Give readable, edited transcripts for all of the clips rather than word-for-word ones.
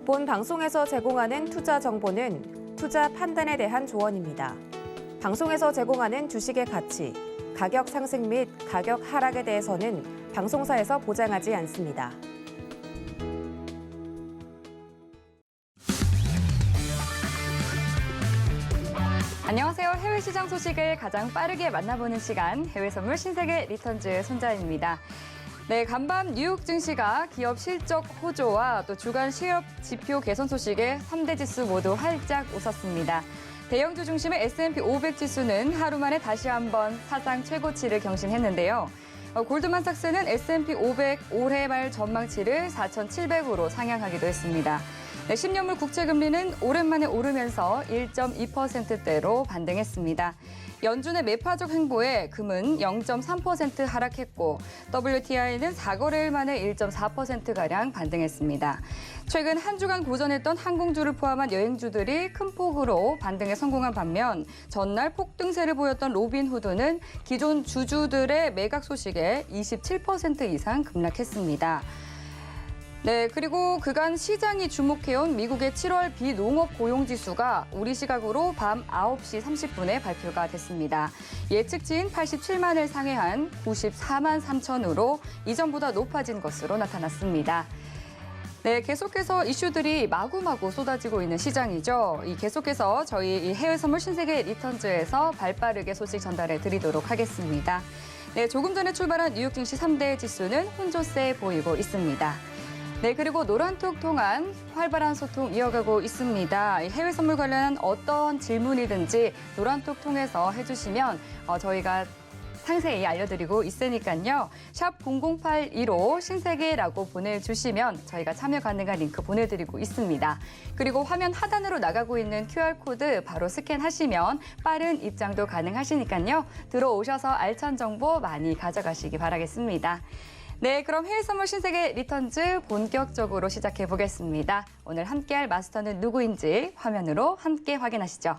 본 방송에서 제공하는 투자 정보는 투자 판단에 대한 조언입니다. 방송에서 제공하는 주식의 가치, 가격 상승 및 가격 하락에 대해서는 방송사에서 보장하지 않습니다. 안녕하세요. 해외 시장 소식을 가장 빠르게 만나보는 시간, 해외 선물 신세계 리턴즈 손자연입니다. 네, 간밤 뉴욕 증시가 기업 실적 호조와 또 주간 실업 지표 개선 소식에 3대 지수 모두 활짝 웃었습니다. 대형주 중심의 S&P 500 지수는 하루 만에 다시 한번 사상 최고치를 경신했는데요. 골드만삭스는 S&P 500 올해 말 전망치를 4,700으로 상향하기도 했습니다. 네, 10년물 국채금리는 오랜만에 오르면서 1.2%대로 반등했습니다. 연준의 매파적 행보에 금은 0.3% 하락했고 WTI는 4거래일 만에 1.4%가량 반등했습니다. 최근 한 주간 고전했던 항공주를 포함한 여행주들이 큰 폭으로 반등에 성공한 반면 전날 폭등세를 보였던 로빈후드는 기존 주주들의 매각 소식에 27% 이상 급락했습니다. 네, 그리고 그간 시장이 주목해온 미국의 7월 비농업 고용지수가 우리 시각으로 밤 9시 30분에 발표가 됐습니다. 예측치인 87만을 상회한 94만 3천으로 이전보다 높아진 것으로 나타났습니다. 네, 계속해서 이슈들이 마구마구 쏟아지고 있는 시장이죠. 계속해서 저희 이 해외 선물 신세계 리턴즈에서 발빠르게 소식 전달해 드리도록 하겠습니다. 네, 조금 전에 출발한 뉴욕 증시 3대 지수는 혼조세 보이고 있습니다. 네, 그리고 노란톡 통한 활발한 소통 이어가고 있습니다. 해외 선물 관련한 어떤 질문이든지 노란톡 통해서 해주시면 저희가 상세히 알려드리고 있으니까요. 샵 0082로 신세계라고 보내주시면 저희가 참여 가능한 링크 보내드리고 있습니다. 그리고 화면 하단으로 나가고 있는 QR코드 바로 스캔하시면 빠른 입장도 가능하시니까요. 들어오셔서 알찬 정보 많이 가져가시기 바라겠습니다. 네, 그럼 해외 선물 신세계 리턴즈 본격적으로 시작해 보겠습니다. 오늘 함께할 마스터는 누구인지 화면으로 함께 확인하시죠.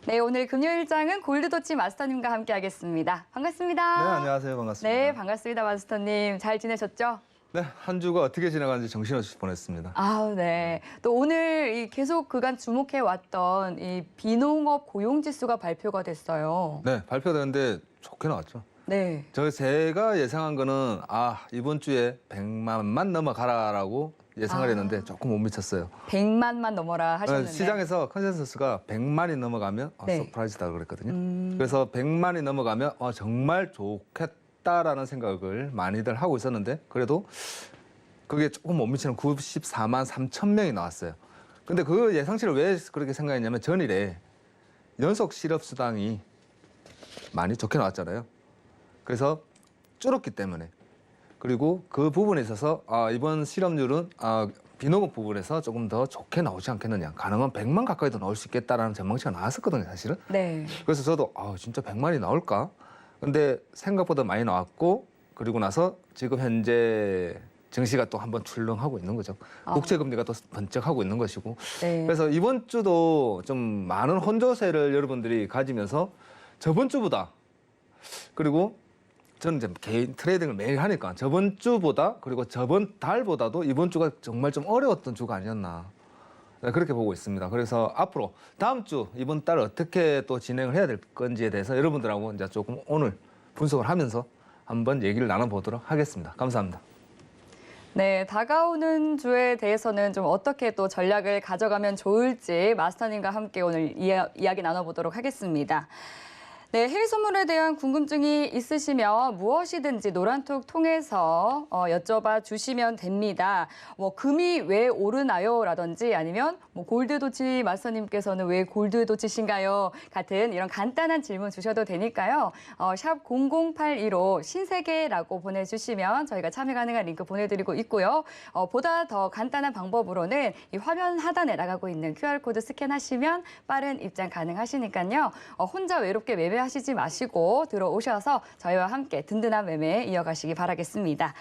네, 오늘 금요일장은 골드도치 마스터님과 함께하겠습니다. 반갑습니다. 네, 안녕하세요. 반갑습니다. 네, 반갑습니다, 마스터님. 잘 지내셨죠? 네, 한 주가 어떻게 지나가는지 정신없이 보냈습니다. 아, 네. 또 오늘 계속 그간 주목해왔던 이 비농업 고용지수가 발표가 됐어요. 네, 발표되는데 좋게 나왔죠. 네. 제가 예상한 거는 이번 주에 100만만 넘어가라라고 예상을 했는데 조금 못 미쳤어요. 100만만 넘어라 하셨는데. 시장에서 컨센서스가 100만이 넘어가면 네. 서프라이즈다 그랬거든요. 그래서 100만이 넘어가면 정말 좋겠다라는 생각을 많이들 하고 있었는데 그래도 그게 조금 못 미치는 94만 3천 명이 나왔어요. 근데 그 예상치를 왜 그렇게 생각했냐면 전일에 연속 실업수당이 많이 좋게 나왔잖아요. 그래서 줄었기 때문에. 그리고 그 부분에 있어서 이번 실업률은 비농업 부분에서 조금 더 좋게 나오지 않겠느냐. 가능한 100만 가까이도 나올 수 있겠다라는 전망치가 나왔었거든요, 사실은. 네. 그래서 저도 진짜 100만이 나올까? 근데 생각보다 많이 나왔고 그리고 나서 지금 현재 증시가 또 한번 출렁하고 있는 거죠. 국채금리가 또 번쩍하고 있는 것이고. 네. 그래서 이번 주도 좀 많은 혼조세를 여러분들이 가지면서 저번 주보다 그리고 저는 이제 개인 트레이딩을 매일 하니까 저번 주보다 그리고 저번 달보다도 이번 주가 정말 좀 어려웠던 주가 아니었나 그렇게 보고 있습니다. 그래서 앞으로 다음 주 이번 달 어떻게 또 진행을 해야 될 건지에 대해서 여러분들하고 이제 조금 오늘 분석을 하면서 한번 얘기를 나눠보도록 하겠습니다. 감사합니다. 네, 다가오는 주에 대해서는 좀 어떻게 또 전략을 가져가면 좋을지 마스터님과 함께 오늘 이야기 나눠보도록 하겠습니다. 네, 해외 선물에 대한 궁금증이 있으시면 무엇이든지 노란톡 통해서 여쭤봐 주시면 됩니다. 금이 왜 오르나요? 라든지 아니면 골드도치 마스터님께서는 왜 골드도치신가요? 같은 이런 간단한 질문 주셔도 되니까요. 샵 0082로 신세계라고 보내주시면 저희가 참여 가능한 링크 보내드리고 있고요. 보다 더 간단한 방법으로는 이 화면 하단에 나가고 있는 QR코드 스캔하시면 빠른 입장 가능하시니까요. 혼자 외롭게 매매하시지 마시고 들어오셔서 저희와 함께 든든한 매매 이어가시기 바라겠습니다.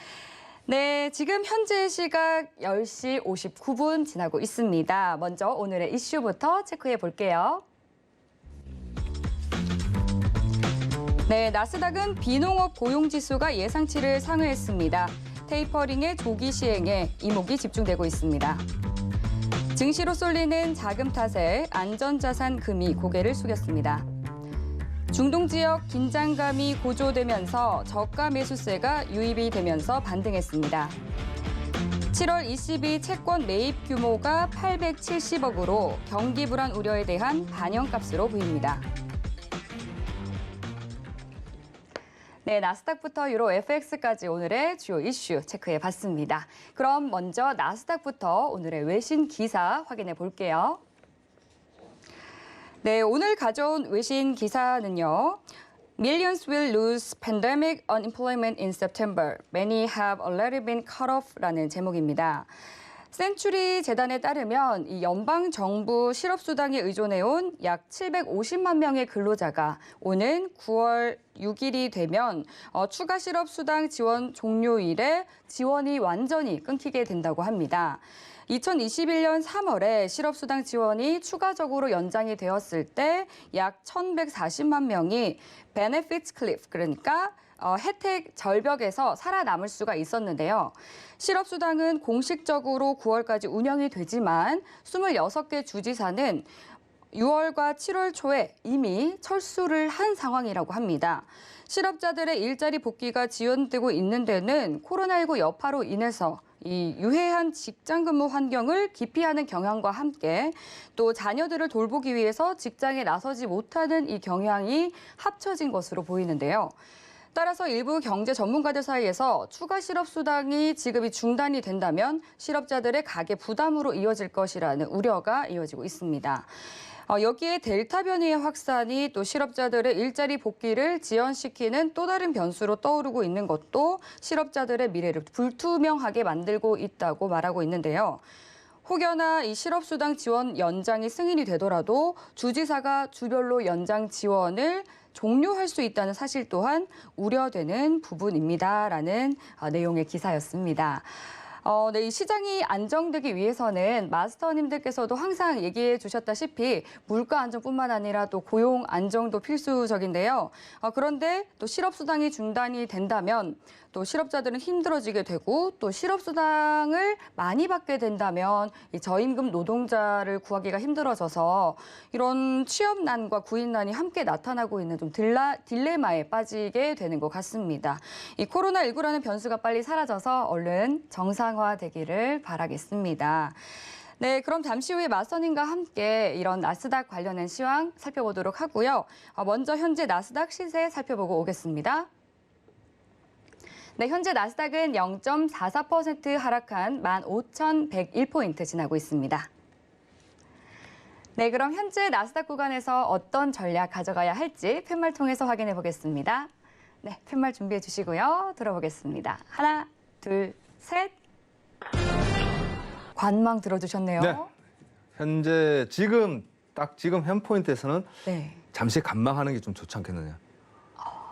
네, 지금 현재 시각 10시 59분 지나고 있습니다. 먼저 오늘의 이슈부터 체크해 볼게요. 네, 나스닥은 비농업 고용지수가 예상치를 상회했습니다. 테이퍼링의 조기 시행에 이목이 집중되고 있습니다. 증시로 쏠리는 자금 탓에 안전자산 금이 고개를 숙였습니다. 중동 지역 긴장감이 고조되면서 저가 매수세가 유입이 되면서 반등했습니다. 7월 ECB 채권 매입 규모가 870억으로 경기 불안 우려에 대한 반영값으로 보입니다. 네, 나스닥부터 유로 FX까지 오늘의 주요 이슈 체크해 봤습니다. 그럼 먼저 나스닥부터 오늘의 외신 기사 확인해 볼게요. 네, 오늘 가져온 외신 기사는요. Millions will lose pandemic unemployment in September. Many have already been cut off라는 제목입니다. 센츄리 재단에 따르면 이 연방 정부 실업수당에 의존해온 약 750만 명의 근로자가 오는 9월 6일이 되면 추가 실업수당 지원 종료일에 지원이 완전히 끊기게 된다고 합니다. 2021년 3월에 실업수당 지원이 추가적으로 연장이 되었을 때 약 1,140만 명이 benefits cliff, 그러니까 혜택 절벽에서 살아남을 수가 있었는데요. 실업수당은 공식적으로 9월까지 운영이 되지만 26개 주지사는 6월과 7월 초에 이미 철수를 한 상황이라고 합니다. 실업자들의 일자리 복귀가 지연되고 있는 데는 코로나19 여파로 인해서 이 유해한 직장 근무 환경을 기피하는 경향과 함께 또 자녀들을 돌보기 위해서 직장에 나서지 못하는 이 경향이 합쳐진 것으로 보이는데요. 따라서 일부 경제 전문가들 사이에서 추가 실업수당이 지급이 중단이 된다면 실업자들의 가계 부담으로 이어질 것이라는 우려가 이어지고 있습니다. 여기에 델타 변이의 확산이 또 실업자들의 일자리 복귀를 지연시키는 또 다른 변수로 떠오르고 있는 것도 실업자들의 미래를 불투명하게 만들고 있다고 말하고 있는데요. 혹여나 이 실업수당 지원 연장이 승인이 되더라도 주지사가 주별로 연장 지원을 종료할 수 있다는 사실 또한 우려되는 부분입니다라는 내용의 기사였습니다. 네, 이 시장이 안정되기 위해서는 마스터님들께서도 항상 얘기해 주셨다시피 물가 안정뿐만 아니라 또 고용 안정도 필수적인데요. 그런데 또 실업수당이 중단이 된다면 또 실업자들은 힘들어지게 되고 또 실업수당을 많이 받게 된다면 이 저임금 노동자를 구하기가 힘들어져서 이런 취업난과 구인난이 함께 나타나고 있는 좀 딜레마에 빠지게 되는 것 같습니다. 이 코로나19라는 변수가 빨리 사라져서 얼른 정상화되기를 바라겠습니다. 네, 그럼 잠시 후에 마선님과 함께 이런 나스닥 관련된 시황 살펴보도록 하고요. 먼저 현재 나스닥 시세 살펴보고 오겠습니다. 네, 현재 나스닥은 0.44% 하락한 15,101포인트 지나고 있습니다. 네, 그럼 현재 나스닥 구간에서 어떤 전략 가져가야 할지 팻말 통해서 확인해 보겠습니다. 네, 팻말 준비해 주시고요. 들어보겠습니다. 하나, 둘, 셋. 관망 들어주셨네요. 네. 현재 지금 현 포인트에서는 네. 잠시 관망하는 게 좀 좋지 않겠느냐.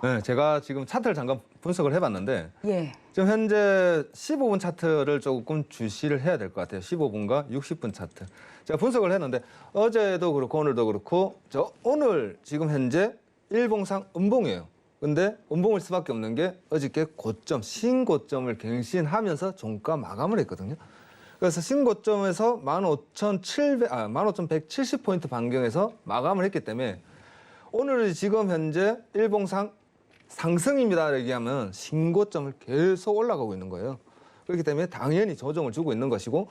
네, 제가 지금 차트를 잠깐 분석을 해봤는데 예. 지금 현재 15분 차트를 조금 주시를 해야 될 것 같아요. 15분과 60분 차트. 제가 분석을 했는데 어제도 그렇고 오늘도 그렇고 오늘 지금 현재 일봉상 음봉이에요. 근데 음봉일 수밖에 없는 게 어저께 신고점을 갱신하면서 종가 마감을 했거든요. 그래서 신고점에서 15,170포인트 반경에서 마감을 했기 때문에 오늘 지금 현재 일봉상 상승입니다 얘기하면 신고점을 계속 올라가고 있는 거예요. 그렇기 때문에 당연히 조정을 주고 있는 것이고,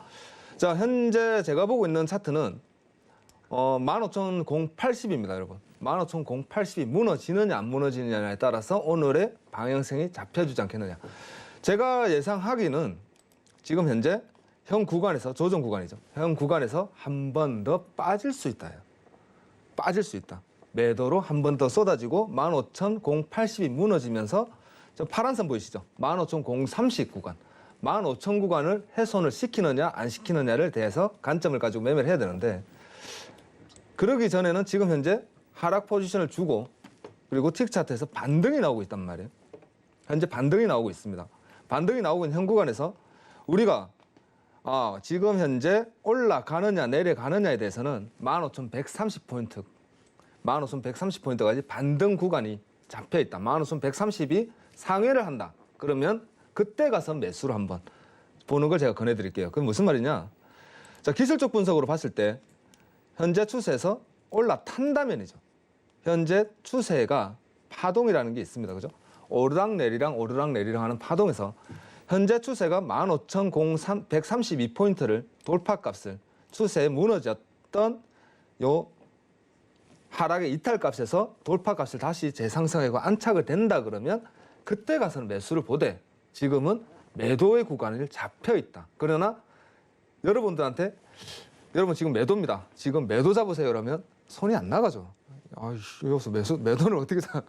자 현재 제가 보고 있는 차트는 15,080입니다, 여러분. 15,080이 무너지느냐 안 무너지느냐에 따라서 오늘의 방향성이 잡혀주지 않겠느냐. 제가 예상하기는 지금 현재 현 구간에서 조정 구간이죠. 현 구간에서 한 번 더 빠질 수 있다. 빠질 수 있다. 매도로 한 번 더 쏟아지고 15,080이 무너지면서 저 파란 선 보이시죠? 15,030 구간. 15,000 구간을 훼손을 시키느냐 안 시키느냐를 대해서 관점을 가지고 매매를 해야 되는데, 그러기 전에는 지금 현재 하락 포지션을 주고 그리고 틱 차트에서 반등이 나오고 있단 말이에요. 현재 반등이 나오고 있습니다. 반등이 나오고 있는 현 구간에서 우리가 지금 현재 올라가느냐 내려가느냐에 대해서는 15,130포인트, 15,130포인트까지 반등 구간이 잡혀 있다. 15,130이 상회를 한다. 그러면 그때 가서 매수를 한번 보는 걸 제가 권해드릴게요. 그럼 무슨 말이냐? 자, 기술적 분석으로 봤을 때 현재 추세에서 올라탄다면이죠. 현재 추세가 파동이라는 게 있습니다. 그죠? 오르락내리락 오르락내리락 하는 파동에서 현재 추세가 15,132포인트를 돌파값을 추세에 무너졌던 요 하락의 이탈값에서 돌파값을 다시 재상승하고 안착을 된다 그러면 그때 가서는 매수를 보되 지금은 매도의 구간이 잡혀 있다. 그러나 여러분들한테 여러분 지금 매도입니다. 지금 매도 잡으세요. 그러면 손이 안 나가죠. 여기서 매도를 어떻게 사?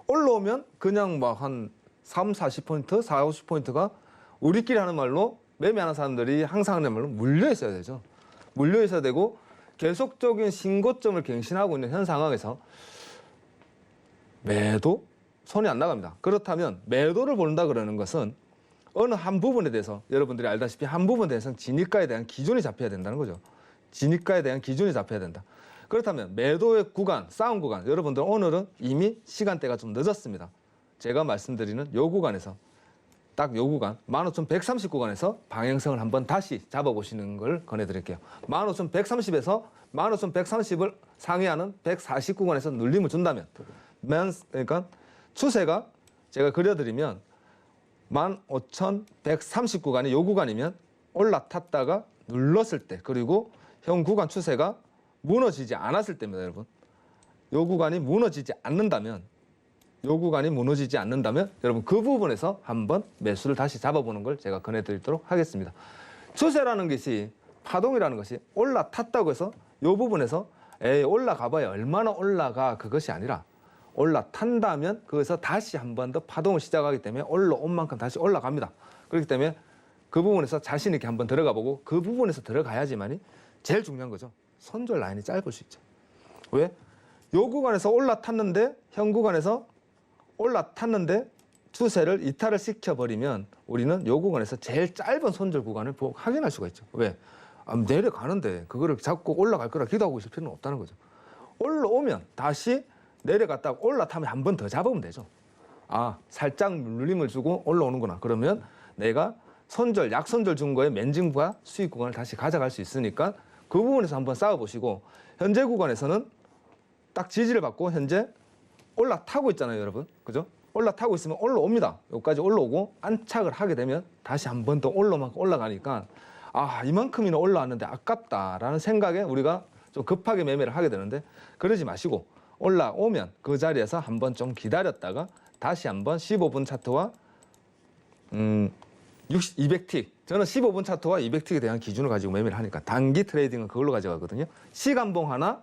올라오면 그냥 막 한 3, 40포인트, 4, 50포인트가 우리끼리 하는 말로 매매하는 사람들이 항상 하는 말로 물려 있어야 되죠. 물려 있어야 되고 계속적인 신고점을 갱신하고 있는 현 상황에서 매도 손이 안 나갑니다. 그렇다면 매도를 본다 그러는 것은 어느 한 부분에 대해서 여러분들이 알다시피 한 부분에 대해서는 진입가에 대한 기준이 잡혀야 된다는 거죠. 진입가에 대한 기준이 잡혀야 된다. 그렇다면 매도의 구간, 싸움 구간, 여러분들 오늘은 이미 시간대가 좀 늦었습니다. 제가 말씀드리는 요 구간에서 딱 요 구간 15,130 구간에서 방향성을 한번 다시 잡아보시는 걸 권해드릴게요. 15,130에서 15,130을 상회하는 140 구간에서 눌림을 준다면 그러니까 추세가 제가 그려드리면 15,130 구간이 요 구간이면 올라탔다가 눌렀을 때 그리고 현 구간 추세가 무너지지 않았을 때입니다. 여러분. 요 구간이 무너지지 않는다면 여러분 그 부분에서 한번 매수를 다시 잡아보는 걸 제가 권해드리도록 하겠습니다. 추세라는 것이 파동이라는 것이 올라탔다고 해서 이 부분에서 올라가봐야 얼마나 올라가 그것이 아니라 올라탄다면 거기서 다시 한 번 더 파동을 시작하기 때문에 올라온 만큼 다시 올라갑니다. 그렇기 때문에 그 부분에서 자신 있게 한번 들어가 보고 그 부분에서 들어가야지만이 제일 중요한 거죠. 손절 라인이 짧을 수 있죠. 왜? 요 구간에서 올라탔는데 현 구간에서 올라탔는데 추세를 이탈을 시켜버리면 우리는 요 구간에서 제일 짧은 손절 구간을 확인할 수가 있죠. 왜? 내려가는데 그거를 잡고 올라갈 거라 기도하고 있을 필요는 없다는 거죠. 올라오면 다시 내려갔다가 올라타면 한 번 더 잡으면 되죠. 살짝 눌림을 주고 올라오는구나. 그러면 내가 약손절 준 거에 맨징과 수익 구간을 다시 가져갈 수 있으니까 그 부분에서 한번 싸워보시고 현재 구간에서는 딱 지지를 받고 현재 올라타고 있잖아요, 여러분. 그죠? 올라타고 있으면 올라옵니다. 여기까지 올라오고 안착을 하게 되면 다시 한 번 더 올라가니까 이만큼이나 올라왔는데 아깝다라는 생각에 우리가 좀 급하게 매매를 하게 되는데 그러지 마시고 올라오면 그 자리에서 한번 좀 기다렸다가 다시 한번 15분 차트와 200틱 저는 15분 차트와 200틱에 대한 기준을 가지고 매매를 하니까 단기 트레이딩은 그걸로 가져가거든요. 시간봉 하나,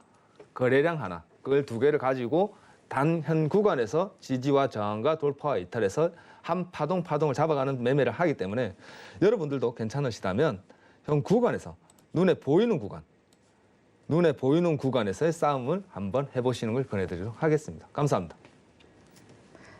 거래량 하나 그걸 두 개를 가지고 단현 구간에서 지지와 저항과 돌파와 이탈해서 한 파동을 잡아가는 매매를 하기 때문에 여러분들도 괜찮으시다면 현 구간에서 눈에 보이는 구간에서의 싸움을 한번 해보시는 걸 권해드리도록 하겠습니다. 감사합니다.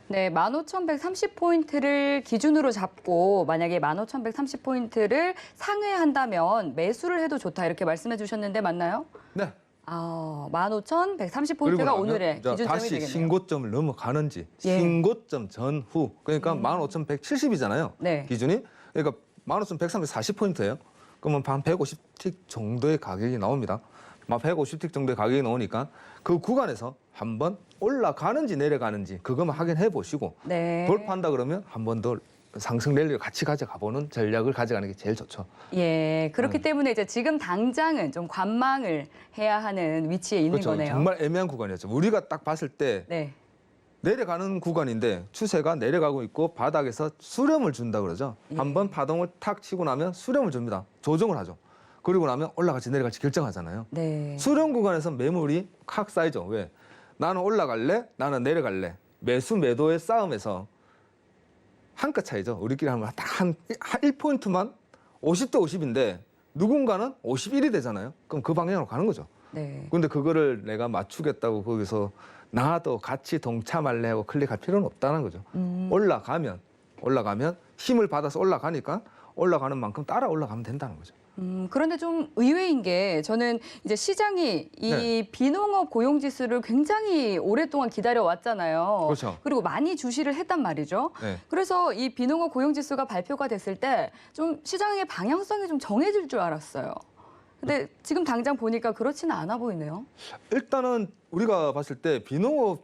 네, 15,130포인트를 기준으로 잡고 만약에 15,130포인트를 상회한다면 매수를 해도 좋다 이렇게 말씀해 주셨는데 맞나요? 네. 15,130포인트가 오늘의 기준점이 다시 되겠네요. 신고점을 넘어가는지 예. 신고점 전후 그러니까 15,170이잖아요. 네. 기준이 그러니까 15,140포인트예요. 그러면 한 150틱 정도의 가격이 나옵니다. 150틱 정도의 가격이 나오니까 그 구간에서 한번 올라가는지 내려가는지 그것만 확인해 보시고 네. 돌파한다 그러면 한 번 더 상승 랠리를 같이 가져가보는 전략을 가져가는 게 제일 좋죠. 예, 그렇기 때문에 이제 지금 당장은 좀 관망을 해야 하는 위치에 있는 그렇죠. 거네요. 정말 애매한 구간이었죠. 우리가 딱 봤을 때 네. 내려가는 구간인데 추세가 내려가고 있고 바닥에서 수렴을 준다 그러죠. 예. 한번 파동을 탁 치고 나면 수렴을 줍니다. 조정을 하죠. 그리고 나면 올라갈지 내려갈지 결정하잖아요. 네. 수렴 수렴 구간에서 매물이 칵 쌓이죠. 왜? 나는 올라갈래? 나는 내려갈래? 매수 매도의 싸움에서 한 끗 차이죠. 우리끼리 하면 딱 한 1포인트만 50대 50인데 누군가는 51이 되잖아요. 그럼 그 방향으로 가는 거죠. 네. 근데 그거를 내가 맞추겠다고 거기서 나도 같이 동참할래 하고 클릭할 필요는 없다는 거죠. 올라가면 힘을 받아서 올라가니까 올라가는 만큼 따라 올라가면 된다는 거죠. 그런데 좀 의외인 게 저는 이제 시장이 이 네. 비농업 고용지수를 굉장히 오랫동안 기다려 왔잖아요. 그렇죠. 그리고 많이 주시를 했단 말이죠. 네. 그래서 이 비농업 고용지수가 발표가 됐을 때 좀 시장의 방향성이 좀 정해질 줄 알았어요. 근데 지금 당장 보니까 그렇지는 않아 보이네요. 일단은 우리가 봤을 때 비농업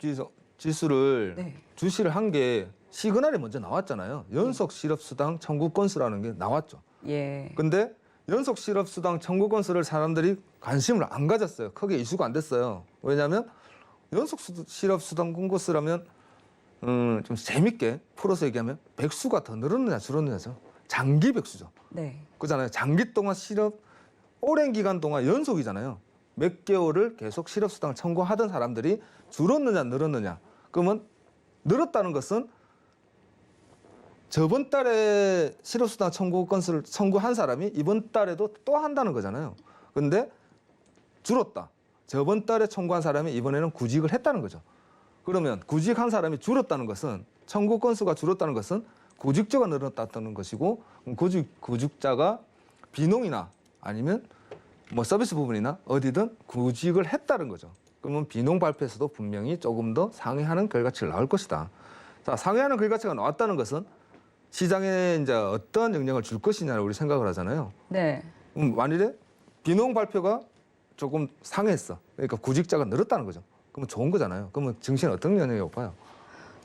지수를 네. 주시를 한 게 시그널이 먼저 나왔잖아요. 연속 실업수당 청구 건수라는 게 나왔죠. 예. 근데 연속 실업수당 청구 건수를 사람들이 관심을 안 가졌어요. 크게 이슈가 안 됐어요. 왜냐하면 연속 실업수당 건수라면 좀 재밌게 풀어서 얘기하면 백수가 더 늘었느냐 줄었느냐죠. 장기 백수죠. 네. 그잖아요. 장기 동안 오랜 기간 동안 연속이잖아요. 몇 개월을 계속 실업수당을 청구하던 사람들이 줄었느냐 늘었느냐. 그러면 늘었다는 것은 저번 달에 실업수당 청구 건수를 청구한 사람이 이번 달에도 또 한다는 거잖아요. 근데 줄었다. 저번 달에 청구한 사람이 이번에는 구직을 했다는 거죠. 그러면 구직한 사람이 줄었다는 것은 청구 건수가 줄었다는 것은 구직자가 늘었다는 것이고 구직자가 비농이나 아니면 뭐 서비스 부분이나 어디든 구직을 했다는 거죠. 그러면 비농 발표에서도 분명히 조금 더 상회하는 결과치가 나올 것이다. 자, 상회하는 결과치가 나왔다는 것은 시장에 이제 어떤 영향을 줄 것이냐를 우리 생각을 하잖아요. 네. 만일에 비농 발표가 조금 상했어. 그러니까 구직자가 늘었다는 거죠. 그러면 좋은 거잖아요. 그러면 증시는 어떤 영향이 올까요?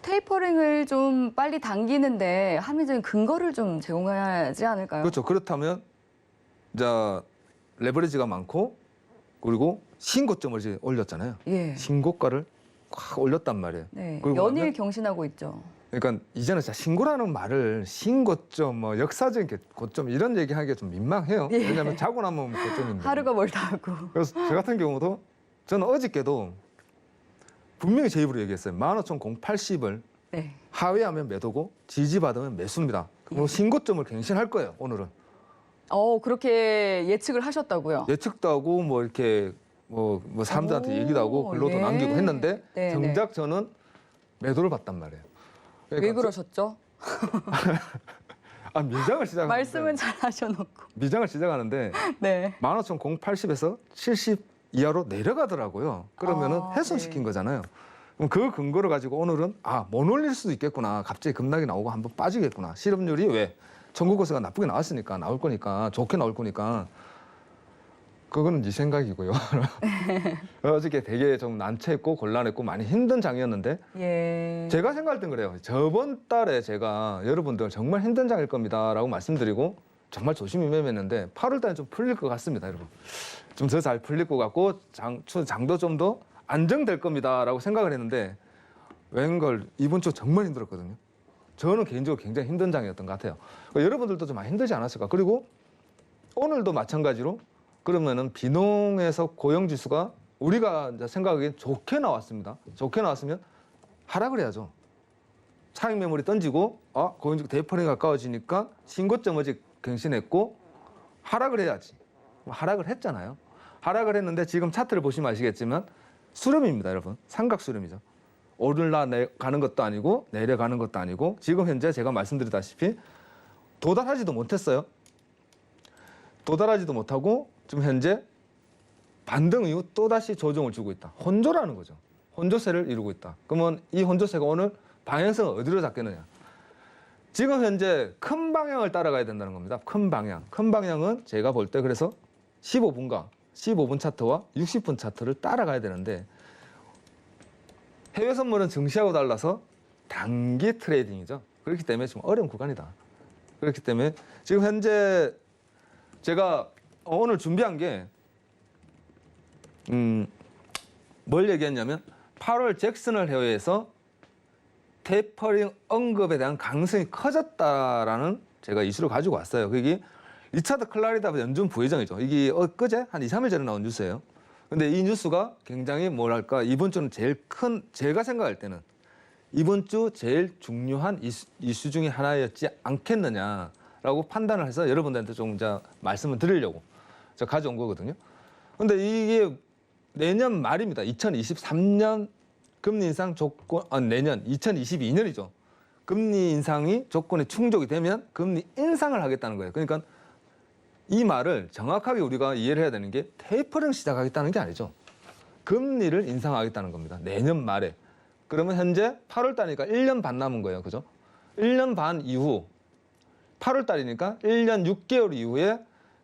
테이퍼링을 좀 빨리 당기는데 합리적인 근거를 좀 제공하지 않을까요? 그렇죠. 그렇다면 이제 레버리지가 많고 그리고 신고점을 이제 올렸잖아요. 예. 신고가를 확 올렸단 말이에요. 네. 그리고 연일 하면- 경신하고 있죠. 그러니까 이제는 진짜 신고라는 말을 신고점, 뭐 역사적인 고점 이런 얘기하기가 좀 민망해요. 예. 왜냐하면 자고 나면 고점인데. 하루가 멀다 하고. 그래서 저 같은 경우도 저는 어저께도 분명히 제 입으로 얘기했어요. 15,080을 네. 하회하면 매도고 지지받으면 매수입니다. 그리고 신고점을 갱신할 거예요. 오늘은. 그렇게 예측을 하셨다고요? 예측도 하고 뭐 이렇게 뭐 사람들한테 오, 얘기도 하고 글로도 예. 남기고 했는데 네, 정작 저는 매도를 봤단 말이에요. 그러니까 왜 그러셨죠? 미장을 시작하는데 말씀은 잘 하셔놓고. 미장을 시작하는데 네. 15,080에서 70 이하로 내려가더라고요. 그러면은 아, 훼손시킨 네. 거잖아요. 그럼 그 근거를 가지고 오늘은 못 올릴 수도 있겠구나. 갑자기 급락이 나오고 한번 빠지겠구나. 실업률이 왜? 청구고세가 나쁘게 나왔으니까 나올 거니까 좋게 나올 거니까 그거는 네 생각이고요. 어저께 되게 좀 난처했고 곤란했고 많이 힘든 장이었는데 예. 제가 생각할 땐 그래요. 저번 달에 제가 여러분들 정말 힘든 장일 겁니다라고 말씀드리고 정말 조심히 매매했는데 8월 달에 좀 풀릴 것 같습니다, 여러분. 좀 더 잘 풀릴 것 같고 장도 좀 더 안정될 겁니다라고 생각을 했는데 웬걸 이번 주 정말 힘들었거든요. 저는 개인적으로 굉장히 힘든 장이었던 것 같아요. 여러분들도 좀 많이 힘들지 않았을까? 그리고 오늘도 마찬가지로 그러면은 비농에서 고용지수가 우리가 이제 생각하기엔 좋게 나왔습니다. 좋게 나왔으면 하락을 해야죠. 차익 매물이 던지고 고용지수 대포링이 가까워지니까 신고점 어제 갱신했고 하락을 해야지. 하락을 했잖아요. 하락을 했는데 지금 차트를 보시면 아시겠지만 수렴입니다, 여러분. 삼각 수렴이죠. 오르가는 것도 아니고 내려가는 것도 아니고 지금 현재 제가 말씀드렸다시피 도달하지도 못했어요. 도달하지도 못하고 지금 현재 반등 이후 또다시 조정을 주고 있다. 혼조라는 거죠. 혼조세를 이루고 있다. 그러면 이 혼조세가 오늘 방향성을 어디로 잡겠느냐. 지금 현재 큰 방향을 따라가야 된다는 겁니다. 큰 방향. 큰 방향은 제가 볼 때 그래서 15분 차트와 60분 차트를 따라가야 되는데 해외 선물은 증시하고 달라서 단기 트레이딩이죠. 그렇기 때문에 좀 어려운 구간이다. 그렇기 때문에 지금 현재 제가 오늘 준비한 게 뭘 얘기했냐면 8월 잭슨홀 회의에서 테이퍼링 언급에 대한 가능성이 커졌다라는 제가 이슈를 가지고 왔어요. 그게 리차드 클라리다 연준 부회장이죠. 이게 엊그제 한 2, 3일 전에 나온 뉴스예요. 근데 이 뉴스가 굉장히 뭐랄까 이번 주는 제일 큰 제가 생각할 때는 이번 주 제일 중요한 이슈 중에 하나였지 않겠느냐라고 판단을 해서 여러분들한테 좀 이제 말씀을 드리려고 제가 가져온 거거든요. 근데 이게 내년 말입니다. 2023년 금리 인상 조건 내년 2022년이죠. 금리 인상이 조건에 충족이 되면 금리 인상을 하겠다는 거예요. 그러니까 이 말을 정확하게 우리가 이해를 해야 되는 게 테이퍼링 시작하겠다는 게 아니죠. 금리를 인상하겠다는 겁니다. 내년 말에. 그러면 현재 8월 달이니까 1년 반 남은 거예요. 그죠? 1년 반 이후 8월 달이니까 1년 6개월 이후에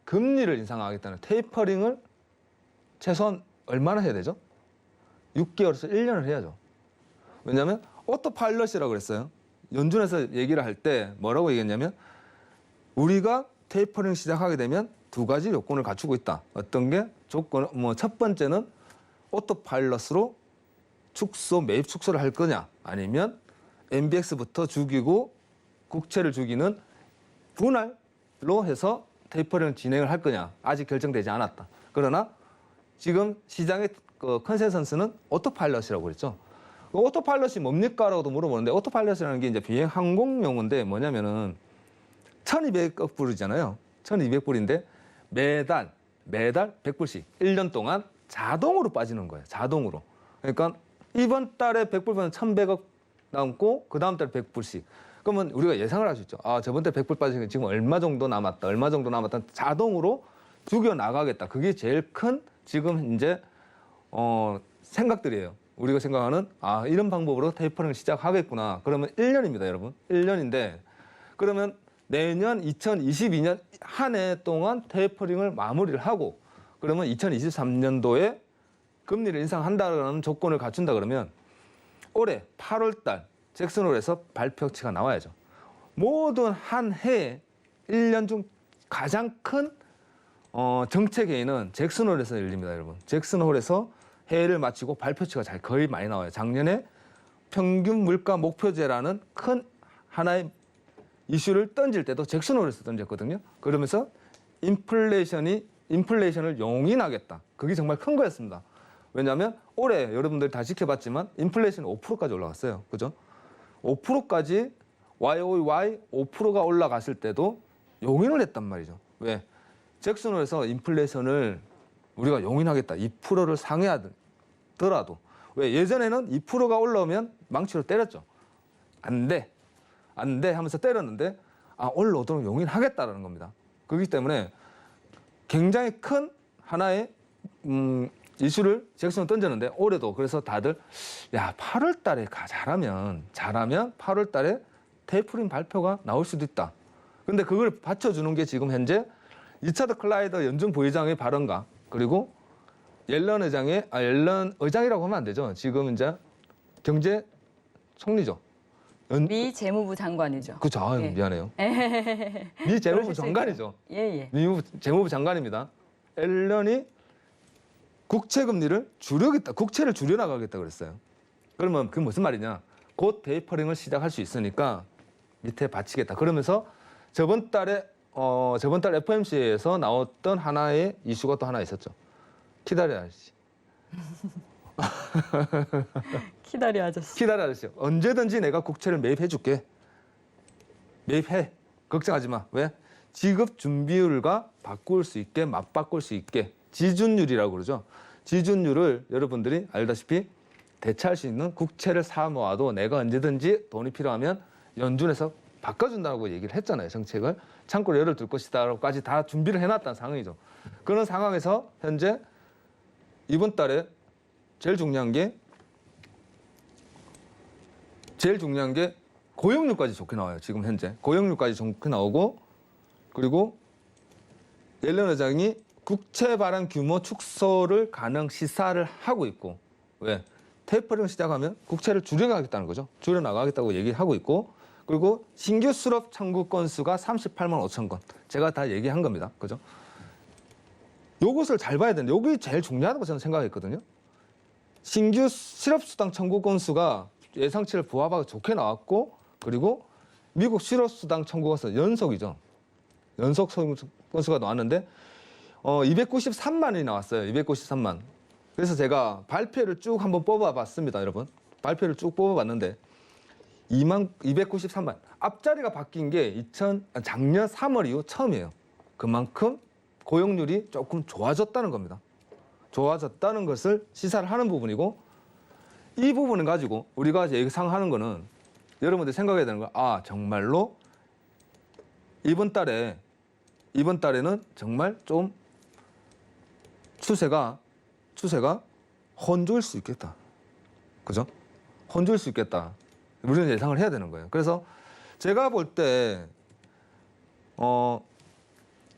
금리를 인상하겠다는 테이퍼링을 최소한 얼마나 해야 되죠? 6개월에서 1년을 해야죠. 왜냐하면 오토파일럿이라고 그랬어요. 연준에서 얘기를 할 때 뭐라고 얘기했냐면 우리가 테이퍼링 시작하게 되면 두 가지 요건을 갖추고 있다. 어떤 게 조건, 첫 번째는 오토파일럿으로 매입 축소를 할 거냐, 아니면 MBX부터 죽이고 국채를 죽이는 분할로 해서 테이퍼링 진행을 할 거냐. 아직 결정되지 않았다. 그러나 지금 시장의 컨센서스는 오토파일럿이라고 그랬죠. 오토파일럿이 뭡니까라고도 물어보는데, 오토파일럿이라는 게 이제 비행 항공 용어인데 뭐냐면은 1,200불이잖아요. 1,200불인데 매달 100불씩 1년 동안 자동으로 빠지는 거예요. 자동으로. 그러니까 이번 달에 100불 1,100억 남고 그 다음 달에 100불씩. 그러면 우리가 예상을 할 수 있죠. 아, 저번 달 100불 빠지니까 지금 얼마 정도 남았다. 얼마 정도 남았다. 자동으로 죽여 나가겠다. 그게 제일 큰 지금 이제 생각들이에요. 우리가 생각하는 이런 방법으로 테이퍼링을 시작하겠구나. 그러면 1년입니다, 여러분. 1년인데 그러면 내년 2022년 한 해 동안 테이퍼링을 마무리를 하고 그러면 2023년도에 금리를 인상한다는 조건을 갖춘다 그러면 올해 8월 달 잭슨홀에서 발표치가 나와야죠. 모든 한 해에 1년 중 가장 큰 정책 회의는 잭슨홀에서 열립니다, 여러분. 잭슨홀에서 회의를 마치고 발표치가 거의 많이 나와요. 작년에 평균 물가 목표제라는 큰 하나의 이슈를 던질 때도 잭슨홀에서 던졌거든요. 그러면서 인플레이션을 용인하겠다. 그게 정말 큰 거였습니다. 왜냐하면 올해 여러분들이 다 지켜봤지만 인플레이션이 5%까지 올라갔어요. 그죠? 5%까지 YOY 5%가 올라갔을 때도 용인을 했단 말이죠. 왜? 잭슨홀에서 인플레이션을 우리가 용인하겠다. 2%를 상회하더라도. 왜? 예전에는 2%가 올라오면 망치로 때렸죠. 안 돼 하면서 때렸는데 올라오도록 용인하겠다라는 겁니다. 그렇기 때문에 굉장히 큰 하나의 이슈를 잭슨은 던졌는데 올해도 그래서 다들 8월 달에 잘하면 8월 달에 테이퍼링 발표가 나올 수도 있다. 근데 그걸 받쳐주는 게 지금 현재 리차드 클라이더 연준 부의장의 발언과 그리고 옐런 의장이라고 하면 안 되죠. 지금 이제 경제 총리죠. 미 재무부 장관이죠. 그렇죠. 예. 미안해요. 미 재무부 장관이죠. 예. 미 재무부 장관입니다. 앨런이 국채 금리를 줄여겠다. 국채를 줄여나가겠다 그랬어요. 그러면 그게 무슨 말이냐? 곧 테이퍼링을 시작할 수 있으니까 밑에 받치겠다. 그러면서 저번 달 FOMC에서 나왔던 하나의 이슈가 또 하나 있었죠. 키다리 아저씨. 키다리 아저씨. 키다리 아저씨. 언제든지 내가 국채를 매입해줄게. 매입해. 걱정하지 마. 왜? 지급 준비율과 바꿀 수 있게, 맞바꿀 수 있게. 지준율이라고 그러죠. 지준율을 여러분들이 알다시피 대체할 수 있는 국채를 사 모아도 내가 언제든지 돈이 필요하면 연준에서 바꿔준다고 얘기를 했잖아요. 정책을. 창고를 열어둘 것이다라고까지 다 준비를 해놨다는 상황이죠. 그런 상황에서 현재 이번 달에 제일 중요한 게 고용률까지 좋게 나와요. 지금 현재. 고용률까지 좋게 나오고 그리고 옐런 의장이 국채 발행 규모 축소를 가능 시사를 하고 있고 왜? 테이퍼링을 시작하면 국채를 줄여나가겠다는 거죠. 줄여나가겠다고 얘기하고 있고 그리고 신규 수렵 청구 건수가 38만 5천 건. 제가 다 얘기한 겁니다. 그죠? 요것을 잘 봐야 되는데 여기 제일 중요하다고 저는 생각했거든요. 신규 실업수당 청구 건수가 예상치를 부합하고 좋게 나왔고 그리고 미국 실업수당 청구 건수 연속 건수가 나왔는데 293만이 나왔어요. 293만. 그래서 제가 발표를 쭉 한번 뽑아봤습니다, 여러분. 발표를 쭉 뽑아봤는데 293만. 앞자리가 바뀐 게 작년 3월 이후 처음이에요. 그만큼 고용률이 조금 좋아졌다는 겁니다. 좋아졌다는 것을 시사를 하는 부분이고 이 부분을 가지고 우리가 예상하는 거는 여러분들이 생각해야 되는 거, 아 정말로 이번 달에는 정말 좀 추세가 혼조일 수 있겠다. 그죠? 혼조일 수 있겠다. 우리는 예상을 해야 되는 거예요. 그래서 제가 볼 때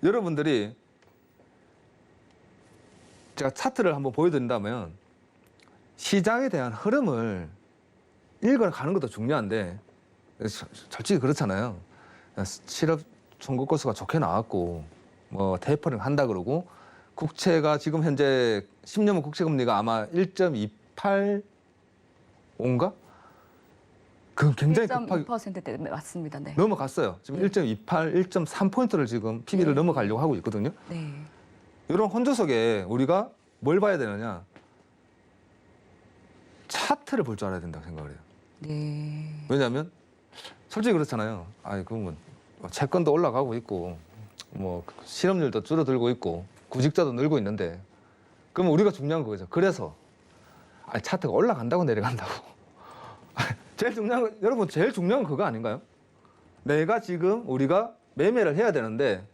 여러분들이 제가 차트를 한번 보여드린다면 시장에 대한 흐름을 읽어가는 것도 중요한데 솔직히 그렇잖아요. 실업 청구 건수가 좋게 나왔고 뭐 테이퍼링 한다 그러고 국채가 지금 현재 10년물 국채 금리가 아마 1.28인가? 그 굉장히 급하게 1.2%대 맞습니다. 네. 넘어갔어요. 지금 1.28, 1.3포인트를 지금 PB를 넘어가려고 하고 있거든요. 네. 이런 혼조 속에 우리가 뭘 봐야 되느냐? 차트를 볼 줄 알아야 된다고 생각을 해요. 네. 왜냐하면 솔직히 그렇잖아요. 그러면 채권도 올라가고 있고 뭐 실업률도 줄어들고 있고 구직자도 늘고 있는데 그러면 우리가 중요한 거죠. 그래서 차트가 올라간다고 내려간다고. 제일 중요한 건 여러분 제일 중요한 건 그거 아닌가요? 내가 지금 우리가 매매를 해야 되는데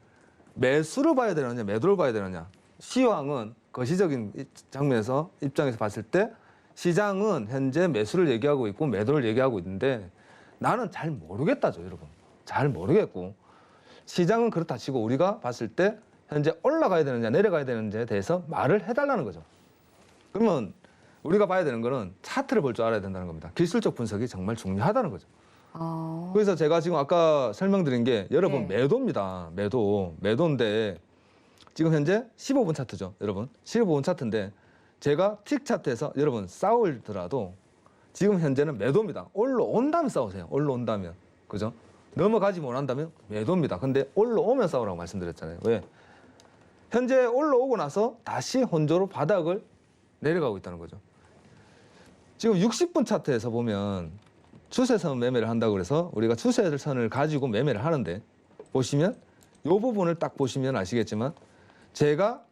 매수를 봐야 되느냐 매도를 봐야 되느냐. 시황은 거시적인 장면에서 입장에서 봤을 때 시장은 현재 매수를 얘기하고 있고 매도를 얘기하고 있는데 나는 잘 모르겠다죠, 여러분. 잘 모르겠고 시장은 그렇다 치고 우리가 봤을 때 현재 올라가야 되느냐 내려가야 되느냐에 대해서 말을 해달라는 거죠. 그러면 우리가 봐야 되는 거는 차트를 볼 줄 알아야 된다는 겁니다. 기술적 분석이 정말 중요하다는 거죠. 그래서 제가 지금 아까 설명드린 게 여러분 네. 매도입니다. 매도인데 지금 현재 15분 차트죠, 여러분. 15분 차트인데 제가 틱 차트에서 여러분 싸울더라도 지금 현재는 매도입니다. 올라온다면 싸우세요. 올라온다면. 그죠? 넘어가지 못한다면 매도입니다. 근데 올라오면 싸우라고 말씀드렸잖아요. 왜? 현재 올라오고 나서 다시 혼조로 바닥을 내려가고 있다는 거죠. 지금 60분 차트에서 보면 추세선 매매를 한다고 그래서 우리가 추세선을 가지고 매매를 하는데 보시면 이 부분을 딱 보시면 아시겠지만 제가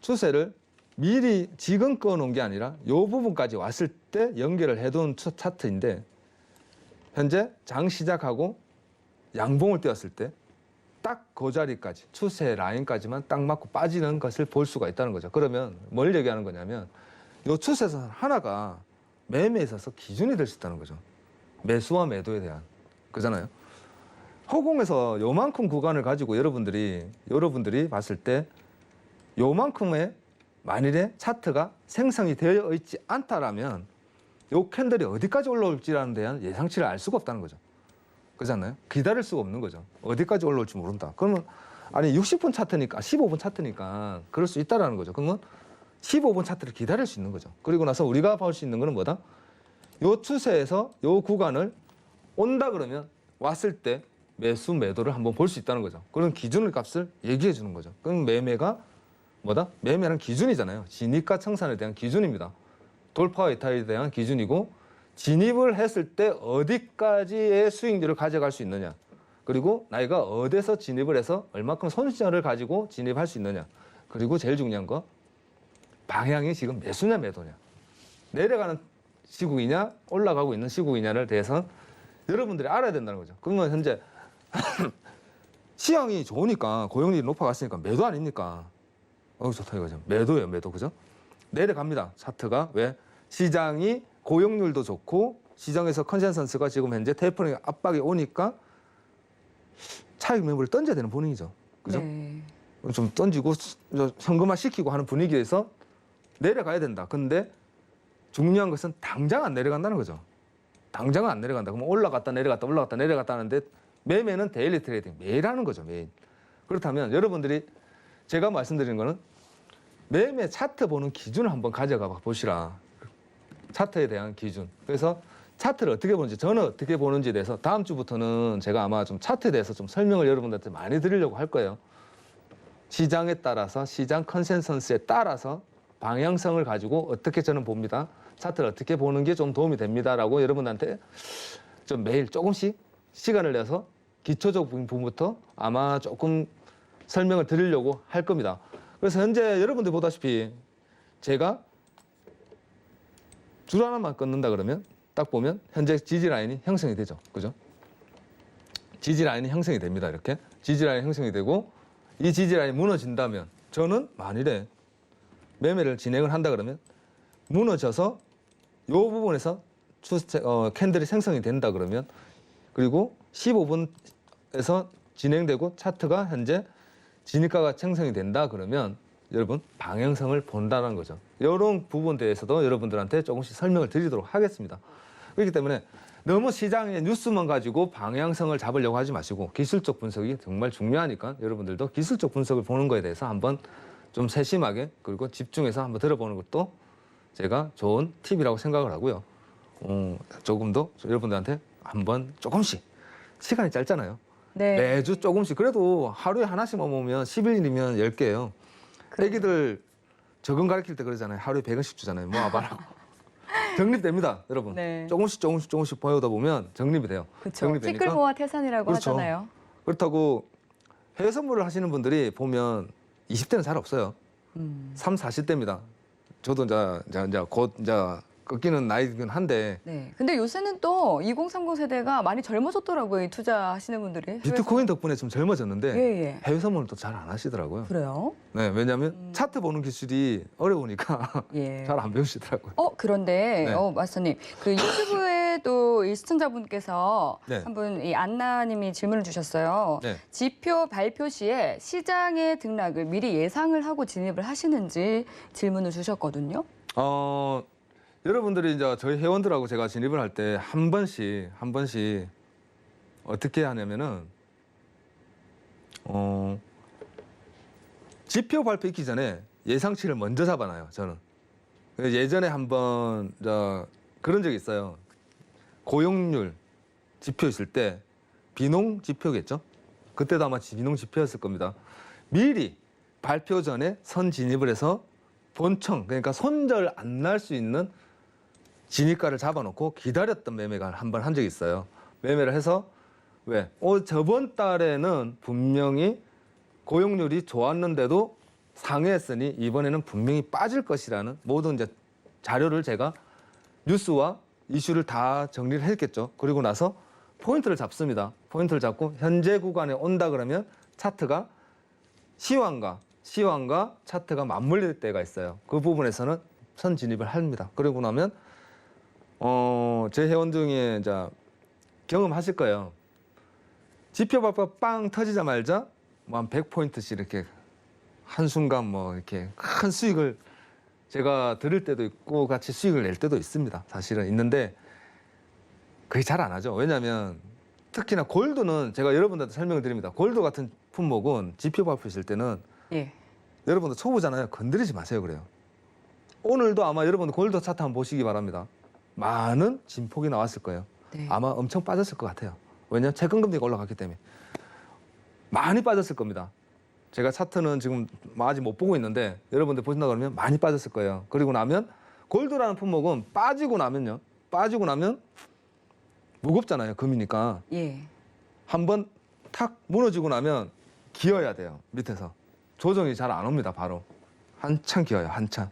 추세를 미리 지금 꺼놓은 게 아니라 이 부분까지 왔을 때 연결을 해둔 차트인데 현재 장 시작하고 양봉을 띄웠을 때 딱 그 자리까지 추세 라인까지만 딱 맞고 빠지는 것을 볼 수가 있다는 거죠. 그러면 뭘 얘기하는 거냐면 이 추세선 하나가 매매에 있어서 기준이 될 수 있다는 거죠. 매수와 매도에 대한. 그잖아요. 허공에서 요만큼 구간을 가지고 여러분들이 봤을 때 요만큼의 만일에 차트가 생성이 되어 있지 않다라면 요 캔들이 어디까지 올라올지라는 대한 예상치를 알 수가 없다는 거죠. 그렇잖아요. 기다릴 수가 없는 거죠. 어디까지 올라올지 모른다. 그러면 60분 차트니까 15분 차트니까 그럴 수 있다라는 거죠. 그러면 15분 차트를 기다릴 수 있는 거죠. 그리고 나서 우리가 볼 수 있는 거는 뭐다? 요 추세에서 요 구간을 온다 그러면 왔을 때 매수 매도를 한번 볼 수 있다는 거죠. 그런 기준의 값을 얘기해 주는 거죠. 그럼 매매가 뭐다? 매매는 기준이잖아요. 진입과 청산에 대한 기준입니다. 돌파와 이탈에 대한 기준이고 진입을 했을 때 어디까지의 수익률을 가져갈 수 있느냐. 그리고 나이가 어디서 진입을 해서 얼마큼 손실을 가지고 진입할 수 있느냐. 그리고 제일 중요한 거 방향이 지금 매수냐 매도냐. 내려가는 시국이냐 올라가고 있는 시국이냐를 대해서 여러분들이 알아야 된다는 거죠. 그러면 현재 시황이 좋으니까 고용률이 높아갔으니까 매도 아닙니까? 좋다 이거죠. 매도예요, 매도. 그죠? 내려갑니다. 차트가. 왜? 시장이 고용률도 좋고 시장에서 컨센서스가 지금 현재 테이퍼링 압박이 오니까 차익 매물을 던져야 되는 분위기죠. 그죠? 네. 좀 던지고 현금화 시키고 하는 분위기에서 내려가야 된다. 근데 중요한 것은 당장 안 내려간다는 거죠. 당장은 안 내려간다. 그러면 올라갔다 내려갔다 올라갔다 내려갔다 하는데 매매는 데일리 트레이딩 매일 하는 거죠. 매일. 그렇다면 여러분들이 제가 말씀드리는 거는 매매 차트 보는 기준을 한번 가져가 보시라. 차트에 대한 기준. 그래서 차트를 어떻게 보는지 저는 어떻게 보는지에 대해서 다음 주부터는 제가 아마 좀 차트에 대해서 좀 설명을 여러분들한테 많이 드리려고 할 거예요. 시장에 따라서 시장 컨센서스에 따라서 방향성을 가지고 어떻게 저는 봅니다. 차트를 어떻게 보는 게 좀 도움이 됩니다라고 여러분한테 좀 매일 조금씩 시간을 내서 기초적인 부분부터 아마 조금 설명을 드리려고 할 겁니다. 그래서 현재 여러분들 보다시피 제가 줄 하나만 끊는다 그러면 딱 보면 현재 지지 라인이 형성이 되죠. 그죠? 지지 라인이 형성이 됩니다. 이렇게 지지 라인이 형성이 되고 이 지지 라인이 무너진다면 저는 만일에 매매를 진행을 한다 그러면 무너져서 이 부분에서 캔들이 생성이 된다 그러면 그리고 15분에서 진행되고 차트가 현재 진입가가 생성이 된다 그러면 여러분 방향성을 본다는 거죠. 이런 부분에 대해서도 여러분들한테 조금씩 설명을 드리도록 하겠습니다. 그렇기 때문에 너무 시장의 뉴스만 가지고 방향성을 잡으려고 하지 마시고 기술적 분석이 정말 중요하니까 여러분들도 기술적 분석을 보는 거에 대해서 한번 좀 세심하게 그리고 집중해서 한번 들어보는 것도 제가 좋은 팁이라고 생각을 하고요. 조금 더 여러분들한테 한번 조금씩 시간이 짧잖아요. 네. 매주 조금씩 그래도 하루에 하나씩만 모으면 10일이면 10개예요. 애기들 적응 가르칠 때 그러잖아요. 하루에 100원씩 주잖아요. 모아봐라. 정립됩니다, 여러분. 네. 조금씩 보여다 보면 정립이 돼요. 그렇죠. 정립되니까. 티끌 모아 태산이라고 그렇죠. 하잖아요. 그렇다고 해외 선물을 하시는 분들이 보면 20대는 잘 없어요. 3, 40대입니다. 저도 이제 곧 꺾이는 나이긴 한데 네. 근데 요새는 또 2030 세대가 많이 젊어졌더라고요. 이 투자하시는 분들이. 비트코인 덕분에 좀 젊어졌는데 예, 예. 해외 선물은 또 잘 안 하시더라고요. 그래요? 네, 왜냐하면 차트 보는 기술이 어려우니까 예. 잘 안 배우시더라고요. 그런데 네. 마스터님, 그 유튜브에도 이 시청자분께서 네. 한 분 이 안나님이 질문을 주셨어요. 네. 지표 발표 시에 시장의 등락을 미리 예상을 하고 진입을 하시는지 질문을 주셨거든요. 여러분들이 이제 저희 회원들하고 제가 진입을 할 때 한 번씩 어떻게 하냐면은 지표 발표 있기 전에 예상치를 먼저 잡아놔요. 저는 예전에 한번 그런 적이 있어요. 고용률 지표 있을 때 비농 지표겠죠? 그때도 아마 비농 지표였을 겁니다. 미리 발표 전에 선 진입을 해서 본청 그러니까 손절 안 날 수 있는 진입가를 잡아놓고 기다렸던 매매가 한 번 한 적이 있어요. 매매를 해서 왜? 저번 달에는 분명히 고용률이 좋았는데도 상회했으니 이번에는 분명히 빠질 것이라는 모든 이제 자료를 제가 뉴스와 이슈를 다 정리를 했겠죠. 그리고 나서 포인트를 잡습니다. 포인트를 잡고 현재 구간에 온다 그러면 차트가 시황과 차트가 맞물릴 때가 있어요. 그 부분에서는 선 진입을 합니다. 그러고 나면 제 회원 중에 이제 경험하실 거예요. 지표 발표 빵 터지자마자 뭐 한 100포인트씩 이렇게 한순간 뭐 이렇게 큰 수익을 제가 들을 때도 있고 같이 수익을 낼 때도 있습니다. 사실은 있는데 그게 잘 안 하죠. 왜냐하면 특히나 골드는 제가 여러분들한테 설명을 드립니다. 골드 같은 품목은 지표 발표하실 때는 예. 여러분들 초보잖아요. 건드리지 마세요. 그래요. 오늘도 아마 여러분들 골드 차트 한번 보시기 바랍니다. 많은 진폭이 나왔을 거예요. 네. 아마 엄청 빠졌을 것 같아요. 왜냐하면 채권금리가 올라갔기 때문에. 많이 빠졌을 겁니다. 제가 차트는 지금 아직 못 보고 있는데 여러분들 보신다 그러면 많이 빠졌을 거예요. 그리고 나면 골드라는 품목은 빠지고 나면 무겁잖아요. 금이니까. 예. 한번 탁 무너지고 나면 기어야 돼요. 밑에서. 조정이 잘 안 옵니다. 바로. 한참 기어요. 한참.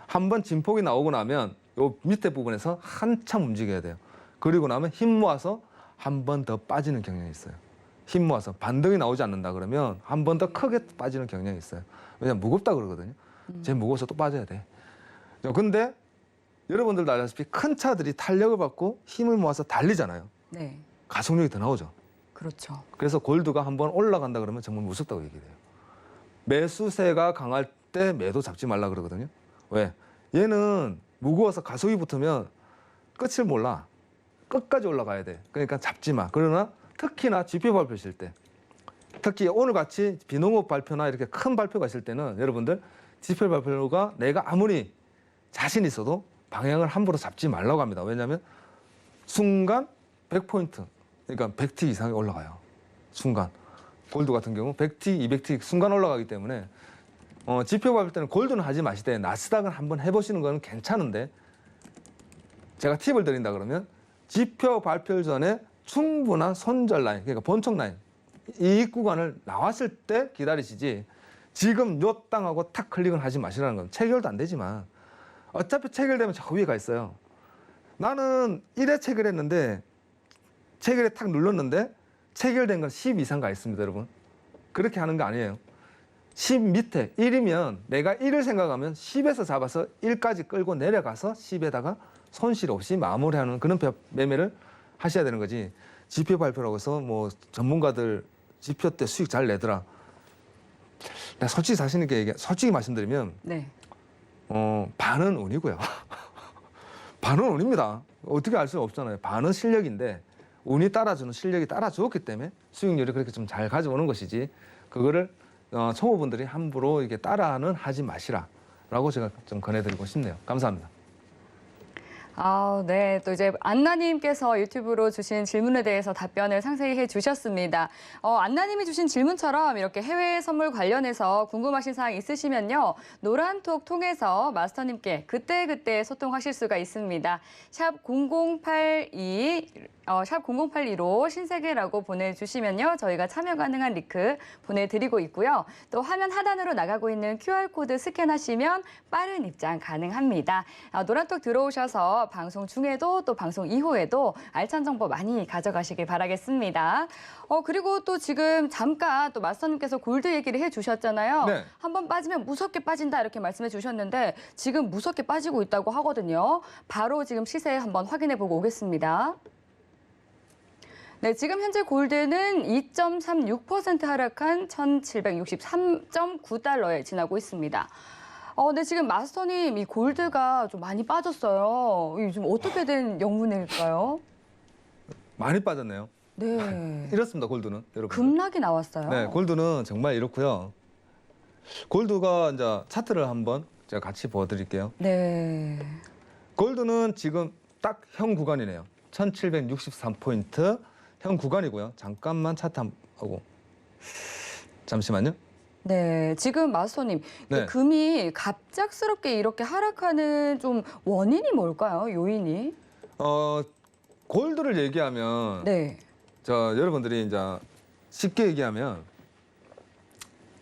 한번 진폭이 나오고 나면 요 밑에 부분에서 한참 움직여야 돼요. 그리고 나면 힘 모아서 한 번 더 빠지는 경향이 있어요. 힘 모아서 반등이 나오지 않는다 그러면 한 번 더 크게 빠지는 경향이 있어요. 왜냐면 무겁다 그러거든요. 쟤 무거워서 또 빠져야 돼. 근데 여러분들도 알다시피 큰 차들이 탄력을 받고 힘을 모아서 달리잖아요. 네. 가속력이 더 나오죠. 그렇죠. 그래서 골드가 한번 올라간다 그러면 정말 무섭다고 얘기해요. 매수세가 강할 때 매도 잡지 말라 그러거든요. 왜? 얘는 무거워서 가속이 붙으면 끝을 몰라. 끝까지 올라가야 돼. 그러니까 잡지 마. 그러나 특히나 지표 발표하실 때, 특히 오늘 같이 비농업 발표나 이렇게 큰 발표가 있을 때는 여러분들 지표 발표가 내가 아무리 자신 있어도 방향을 함부로 잡지 말라고 합니다. 왜냐하면 순간 100포인트, 그러니까 100티 이상이 올라가요. 순간. 골드 같은 경우 100티, 200티 순간 올라가기 때문에 지표 발표 때는 골드는 하지 마시되 나스닥은 한번 해보시는 건 괜찮은데 제가 팁을 드린다 그러면 지표 발표 전에 충분한 손절 라인, 그러니까 본청 라인 이 구간을 나왔을 때 기다리시지 지금 요 땅하고 탁 클릭을 하지 마시라는 건 체결도 안 되지만 어차피 체결되면 저 위에 가 있어요. 나는 1회 체결했는데 체결에 탁 눌렀는데 체결된 건 10 이상 가 있습니다, 여러분. 그렇게 하는 거 아니에요. 10 밑에 1이면 내가 1을 생각하면 10에서 잡아서 1까지 끌고 내려가서 10에다가 손실 없이 마무리하는 그런 매매를 하셔야 되는 거지. 지표 발표라고 해서 뭐 전문가들 지표 때 수익 잘 내더라. 내가 솔직히 자신 있게 솔직히 말씀드리면 네. 반은 운이고요. 반은 운입니다. 어떻게 알 수는 없잖아요. 반은 실력인데 운이 따라주는 실력이 따라주었기 때문에 수익률이 그렇게 좀 잘 가져오는 것이지 그거를 초보분들이 함부로 이게 따라는 하지 마시라라고 제가 좀 권해드리고 싶네요. 감사합니다. 네. 또 이제 안나님께서 유튜브로 주신 질문에 대해서 답변을 상세히 해주셨습니다. 안나님이 주신 질문처럼 이렇게 해외 선물 관련해서 궁금하신 사항 있으시면요. 노란톡 통해서 마스터님께 그때그때 소통하실 수가 있습니다. 샵 0082, 샵 0082로 신세계라고 보내주시면요. 저희가 참여 가능한 링크 보내드리고 있고요. 또 화면 하단으로 나가고 있는 QR코드 스캔하시면 빠른 입장 가능합니다. 노란톡 들어오셔서 방송 중에도 또 방송 이후에도 알찬 정보 많이 가져가시길 바라겠습니다. 그리고 또 지금 잠깐 또 마스터님께서 골드 얘기를 해주셨잖아요. 네. 한번 빠지면 무섭게 빠진다 이렇게 말씀해 주셨는데 지금 무섭게 빠지고 있다고 하거든요. 바로 지금 시세 한번 확인해 보고 오겠습니다. 네, 지금 현재 골드는 2.36% 하락한 1,763.9달러에 지나고 있습니다. 네, 지금 마스터님 이 골드가 좀 많이 빠졌어요. 이게 좀 어떻게 된 영문일까요? 많이 빠졌네요. 네. 이렇습니다, 골드는 여러분. 급락이 나왔어요. 네, 골드는 정말 이렇고요. 골드가 이제 차트를 한번 제가 같이 보여드릴게요. 네. 골드는 지금 딱 현 구간이네요. 1,763포인트 현 구간이고요. 잠깐만 차트 한번 하고 잠시만요. 네, 지금 마스터님, 네. 이 금이 갑작스럽게 이렇게 하락하는 좀 원인이 뭘까요? 요인이? 골드를 얘기하면 네. 여러분들이 이제 쉽게 얘기하면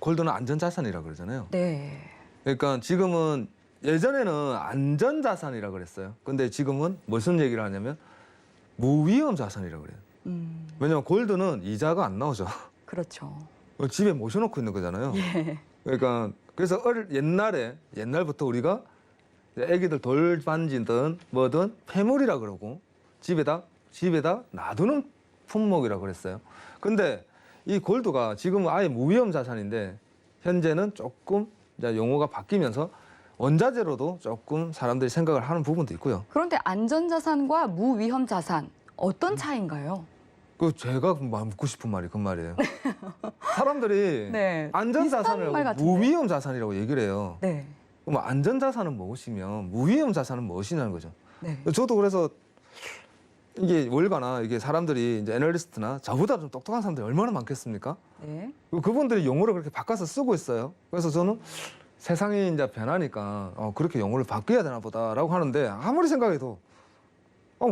골드는 안전자산이라고 그러잖아요. 네. 그러니까 지금은 예전에는 안전자산이라고 그랬어요. 근데 지금은 무슨 얘기를 하냐면 무위험 자산이라고 그래요. 왜냐면 골드는 이자가 안 나오죠. 그렇죠. 집에 모셔놓고 있는 거잖아요. 예. 그러니까 그래서 옛날부터 우리가 애기들 돌 만지든 뭐든 폐물이라 그러고 집에다 놔두는 품목이라 그랬어요. 근데 이 골드가 지금은 아예 무위험 자산인데 현재는 조금 이제 용어가 바뀌면서 원자재로도 조금 사람들이 생각을 하는 부분도 있고요. 그런데 안전자산과 무위험 자산 어떤 차이인가요? 제가 묻고 싶은 말이 그 말이에요. 사람들이 네. 안전자산을 비슷한 말 하고 같은데. 무위험 자산이라고 얘기를 해요. 네. 그럼 안전자산은 무엇이며 무위험 자산은 무엇이냐는 거죠. 네. 저도 그래서 이게 월가나 이게 사람들이 이제 애널리스트나 저보다 좀 똑똑한 사람들이 얼마나 많겠습니까? 네. 그분들이 용어를 그렇게 바꿔서 쓰고 있어요. 그래서 저는 세상이 이제 변하니까 그렇게 용어를 바뀌어야 되나 보다라고 하는데 아무리 생각해도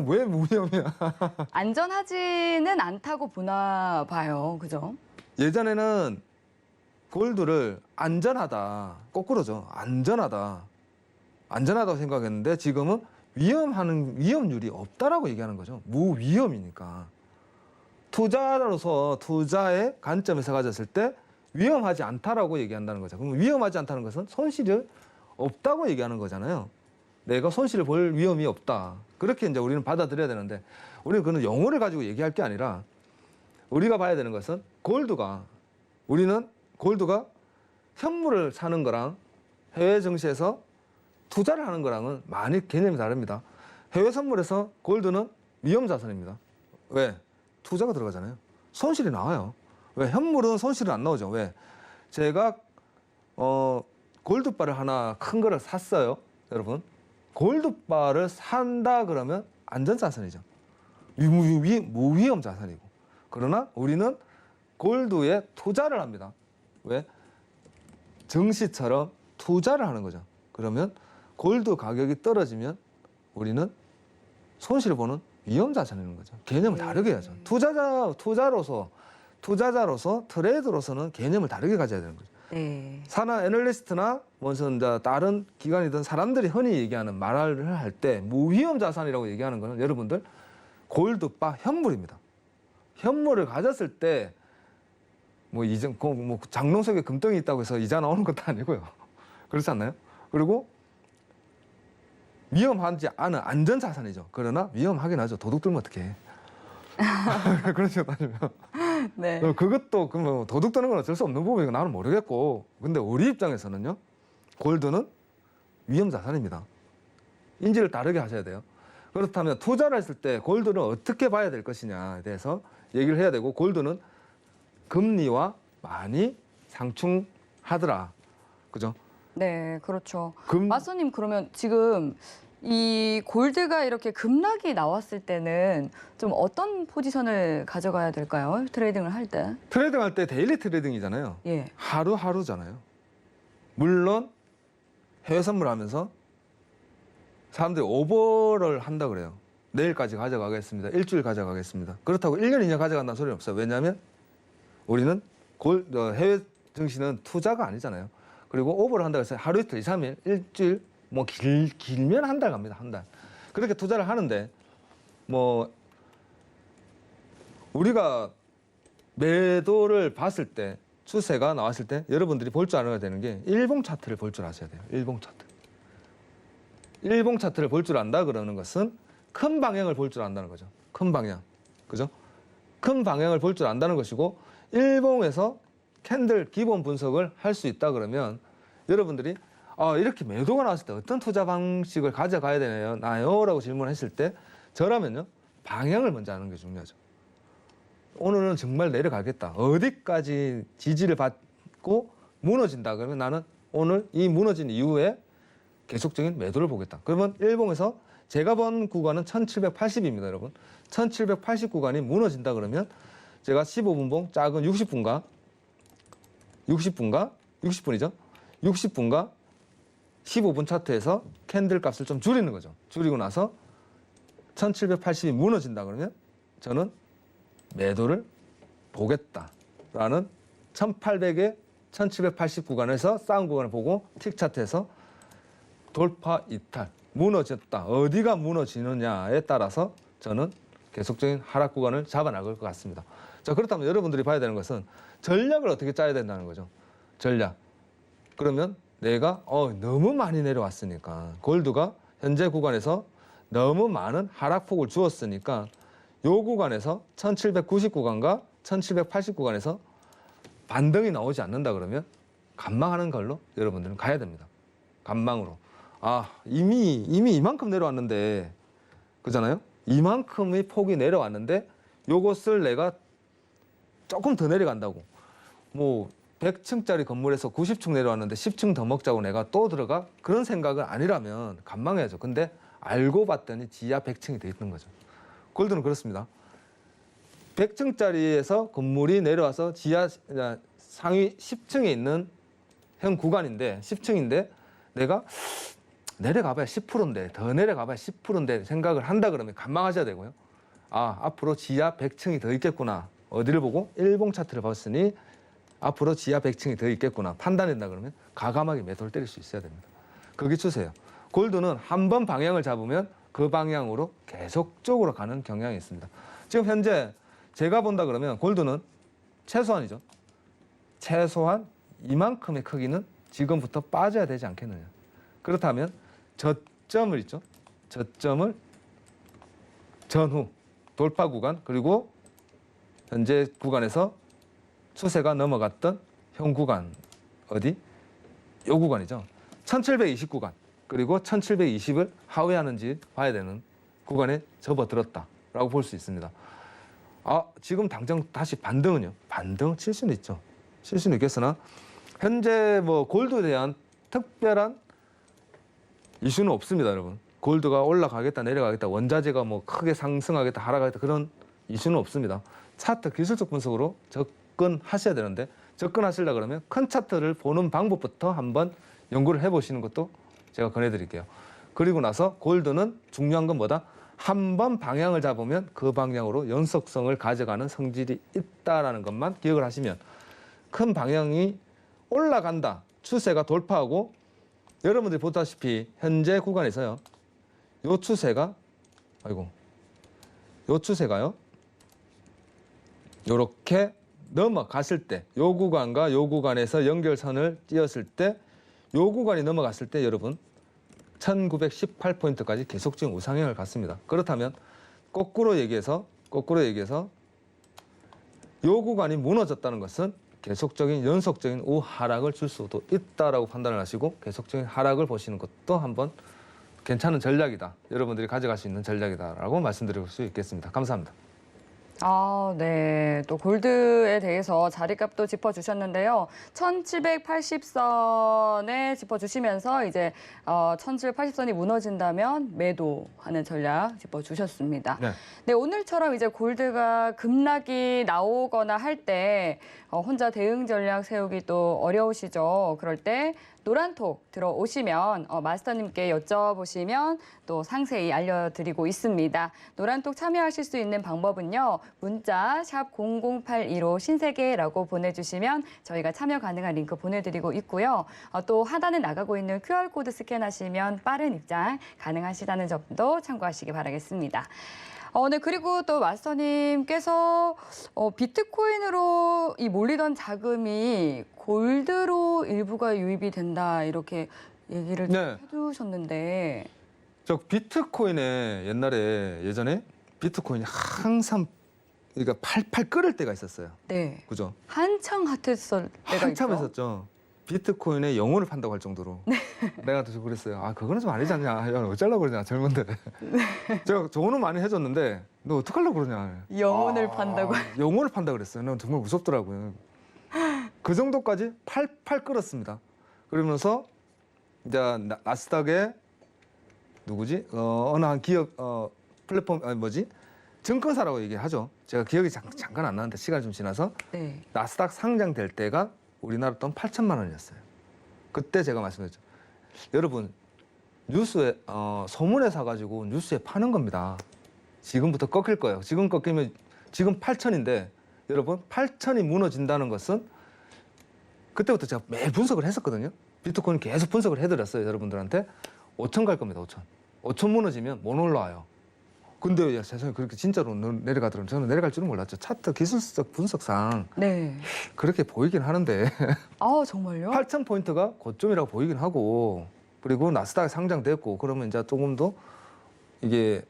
왜 무위험이야? 안전하지는 않다고 보나 봐요. 그죠? 예전에는 골드를 안전하다, 거꾸로죠. 안전하다고 생각했는데 지금은 위험률이 없다라고 얘기하는 거죠. 무위험이니까. 투자의 관점에서 가졌을 때 위험하지 않다라고 얘기한다는 거죠. 그럼 위험하지 않다는 것은 손실이 없다고 얘기하는 거잖아요. 내가 손실을 볼 위험이 없다. 그렇게 이제 우리는 받아들여야 되는데 우리는 그는 용어를 가지고 얘기할 게 아니라 우리가 봐야 되는 것은 우리는 골드가 현물을 사는 거랑 해외 증시에서 투자를 하는 거랑은 많이 개념이 다릅니다. 해외 선물에서 골드는 위험 자산입니다. 왜? 투자가 들어가잖아요. 손실이 나와요. 왜? 현물은 손실은 안 나오죠. 왜? 제가 골드바를 하나 큰 거를 샀어요. 여러분. 골드바를 산다 그러면 안전자산이죠. 무위험 자산이고. 그러나 우리는 골드에 투자를 합니다. 왜? 증시처럼 투자를 하는 거죠. 그러면 골드 가격이 떨어지면 우리는 손실을 보는 위험 자산인 거죠. 개념을 다르게 해야죠. 투자자로서 트레이더로서는 개념을 다르게 가져야 되는 거죠. 네. 산하 애널리스트나 무슨 다른 기관이든 사람들이 흔히 얘기하는 말을 할 때 무위험 자산이라고 얘기하는 거는 여러분들 골드바 현물입니다. 현물을 가졌을 때 뭐 이전 뭐 장롱 속에 금덩이 있다고 해서 이자 나오는 것도 아니고요. 그렇지 않나요? 그리고 위험하지 않은 안전 자산이죠. 그러나 위험하긴 하죠. 도둑 들면 어떡해. 그렇죠. 따지면. 네. 그것도 뭐 도둑 드는 건 어쩔 수 없는 부분이고 나는 모르겠고. 근데 우리 입장에서는요. 골드는 위험 자산입니다. 인지를 다르게 하셔야 돼요. 그렇다면 투자를 했을 때 골드는 어떻게 봐야 될 것이냐에 대해서 얘기를 해야 되고 골드는 금리와 많이 상충하더라. 그죠? 네, 그렇죠. 금 마스터님 그러면 지금 이 골드가 이렇게 급락이 나왔을 때는 좀 어떤 포지션을 가져가야 될까요? 트레이딩을 할 때. 트레이딩 할 때 데일리 트레이딩이잖아요. 예. 하루하루잖아요. 물론 해외 선물하면서 사람들이 오버를 한다 그래요. 내일까지 가져가겠습니다. 일주일 가져가겠습니다. 그렇다고 1년, 2년 가져간다는 소리는 없어요. 왜냐하면 우리는 해외 증시는 투자가 아니잖아요. 그리고 오버를 한다고 해서 하루 이틀, 2, 3일, 일주일, 뭐 길면 한 달 갑니다. 한 달. 그렇게 투자를 하는데 뭐 우리가 매도를 봤을 때 추세가 나왔을 때 여러분들이 볼 줄 알아야 되는 게 일봉 차트를 볼 줄 아셔야 돼요. 일봉 차트. 일봉 차트를 볼 줄 안다 그러는 것은 큰 방향을 볼 줄 안다는 거죠. 큰 방향. 그죠? 큰 방향을 볼 줄 안다는 것이고 일봉에서 캔들 기본 분석을 할 수 있다 그러면 여러분들이 이렇게 매도가 나왔을 때 어떤 투자 방식을 가져가야 되나요? 라고 질문했을 때 저라면요. 방향을 먼저 아는 게 중요하죠. 오늘은 정말 내려가겠다. 어디까지 지지를 받고 무너진다. 그러면 나는 오늘 이 무너진 이후에 계속적인 매도를 보겠다. 그러면 일봉에서 제가 본 구간은 1780입니다, 여러분. 1780 구간이 무너진다 그러면 제가 15분봉 작은 60분과 60분이죠. 60분과 15분 차트에서 캔들 값을 좀 줄이는 거죠. 줄이고 나서 1780이 무너진다 그러면 저는 매도를 보겠다라는 1800에 1780 구간에서 싸운 구간을 보고 틱 차트에서 돌파 이탈, 무너졌다. 어디가 무너지느냐에 따라서 저는 계속적인 하락 구간을 잡아나갈 것 같습니다. 자, 그렇다면 여러분들이 봐야 되는 것은 전략을 어떻게 짜야 된다는 거죠. 전략. 그러면 내가 너무 많이 내려왔으니까 골드가 현재 구간에서 너무 많은 하락폭을 주었으니까 요 구간에서 1790 구간과 1780 구간에서 반등이 나오지 않는다 그러면 간망하는 걸로 여러분들은 가야 됩니다. 간망으로. 이미 이만큼 내려왔는데 그잖아요. 이만큼의 폭이 내려왔는데 요것을 내가 조금 더 내려간다고 뭐 100층짜리 건물에서 90층 내려왔는데 10층 더 먹자고 내가 또 들어가? 그런 생각은 아니라면 간망해야죠. 근데 알고 봤더니 지하 100층이 돼 있는 거죠. 골드는 그렇습니다. 100층짜리에서 건물이 내려와서 지하 상위 10층에 있는 현 구간인데 10층인데 내가 내려가봐야 10%인데 더 내려가봐야 10%인데 생각을 한다 그러면 간망하셔야 되고요. 앞으로 지하 100층이 더 있겠구나. 어디를 보고? 일봉 차트를 봤으니 앞으로 지하 100층이 더 있겠구나. 판단된다 그러면 과감하게 매도를 때릴 수 있어야 됩니다. 그게 추세예요. 골드는 한 번 방향을 잡으면 그 방향으로 계속적으로 가는 경향이 있습니다. 지금 현재 제가 본다 그러면 골드는 최소한이죠. 최소한 이만큼의 크기는 지금부터 빠져야 되지 않겠느냐. 그렇다면 저점을 있죠. 저점을 전후 돌파 구간 그리고 현재 구간에서 추세가 넘어갔던 현 구간 어디? 요 구간이죠. 1720 구간 그리고 1720을 하회하는지 봐야 되는 구간에 접어들었다라고 볼 수 있습니다. 지금 당장 다시 반등은요? 반등 칠 수는 있죠. 칠 수는 있겠으나 현재 뭐 골드에 대한 특별한 이슈는 없습니다, 여러분. 골드가 올라가겠다, 내려가겠다, 원자재가 뭐 크게 상승하겠다, 하락하겠다 그런 이슈는 없습니다. 차트 기술적 분석으로 접근하셔야 되는데 접근하시려 그러면 큰 차트를 보는 방법부터 한번 연구를 해보시는 것도 제가 권해드릴게요. 그리고 나서 골드는 중요한 건 뭐다? 한 번 방향을 잡으면 그 방향으로 연속성을 가져가는 성질이 있다라는 것만 기억을 하시면 큰 방향이 올라간다. 추세가 돌파하고 여러분들이 보다시피 현재 구간에서요. 요 추세가 요 추세가요. 요렇게 넘어갔을 때, 요 구간과 요 구간에서 연결선을 띄었을 때, 요 구간이 넘어갔을 때 여러분 1918포인트까지 계속적인 우상향을 갔습니다. 그렇다면 거꾸로 얘기해서 요 구간이 무너졌다는 것은 계속적인 연속적인 우하락을 줄 수도 있다라고 판단을 하시고 계속적인 하락을 보시는 것도 한번 괜찮은 전략이다. 여러분들이 가져갈 수 있는 전략이다라고 말씀드릴 수 있겠습니다. 감사합니다. 네. 또 골드에 대해서 자리값도 짚어주셨는데요. 1780선에 짚어주시면서 이제 1780선이 무너진다면 매도하는 전략 짚어주셨습니다. 네. 네, 오늘처럼 이제 골드가 급락이 나오거나 할 때 혼자 대응 전략 세우기 또 어려우시죠. 그럴 때 노란톡 들어오시면 마스터님께 여쭤보시면 또 상세히 알려드리고 있습니다. 노란톡 참여하실 수 있는 방법은요. 문자 샵 0082로 신세계라고 보내주시면 저희가 참여 가능한 링크 보내드리고 있고요. 또 하단에 나가고 있는 QR코드 스캔하시면 빠른 입장 가능하시다는 점도 참고하시기 바라겠습니다. 네, 그리고 또 마스터님께서 비트코인으로 이 몰리던 자금이 골드로 일부가 유입이 된다 이렇게 얘기를 네. 해주셨는데 저 비트코인에 예전에 비트코인이 항상 그러니까 팔팔 끓을 때가 있었어요. 네, 그죠? 한창 핫했을 때가 한참 있죠. 했었죠. 비트코인의 영혼을 판다고 할 정도로. 내가 또 그랬어요. 그거는 좀 아니지 않냐. 야, 어쩌려고 그러냐, 젊은데. 제가 조언은 많이 해줬는데 너 어떡하려고 그러냐. 영혼을 판다고. 영혼을 판다 그랬어요. 난 정말 무섭더라고요. 그 정도까지 팔팔 끓었습니다. 그러면서 이제 나스닥에 누구지? 어느 한 기업 플랫폼 증권사라고 얘기하죠. 제가 기억이 잠깐 안 나는데 시간이 좀 지나서 네. 나스닥 상장될 때가 우리나라 돈 8천만 원이었어요. 그때 제가 말씀드렸죠. 여러분 뉴스에 소문에 사가지고 뉴스에 파는 겁니다. 지금부터 꺾일 거예요. 지금 꺾이면 지금 8천인데 여러분 8천이 무너진다는 것은 그때부터 제가 매일 분석을 했었거든요. 비트코인 계속 분석을 해드렸어요. 여러분들한테 5천 갈 겁니다. 5천 무너지면 못 올라와요. 근데 야, 세상에 그렇게 진짜로 내려가더라고요. 저는 내려갈 줄은 몰랐죠. 차트 기술적 분석상 네. 그렇게 보이긴 하는데 정말요? 8천 포인트가 고점이라고 보이긴 하고 그리고 나스닥에 상장됐고 그러면 이제 조금 더 이게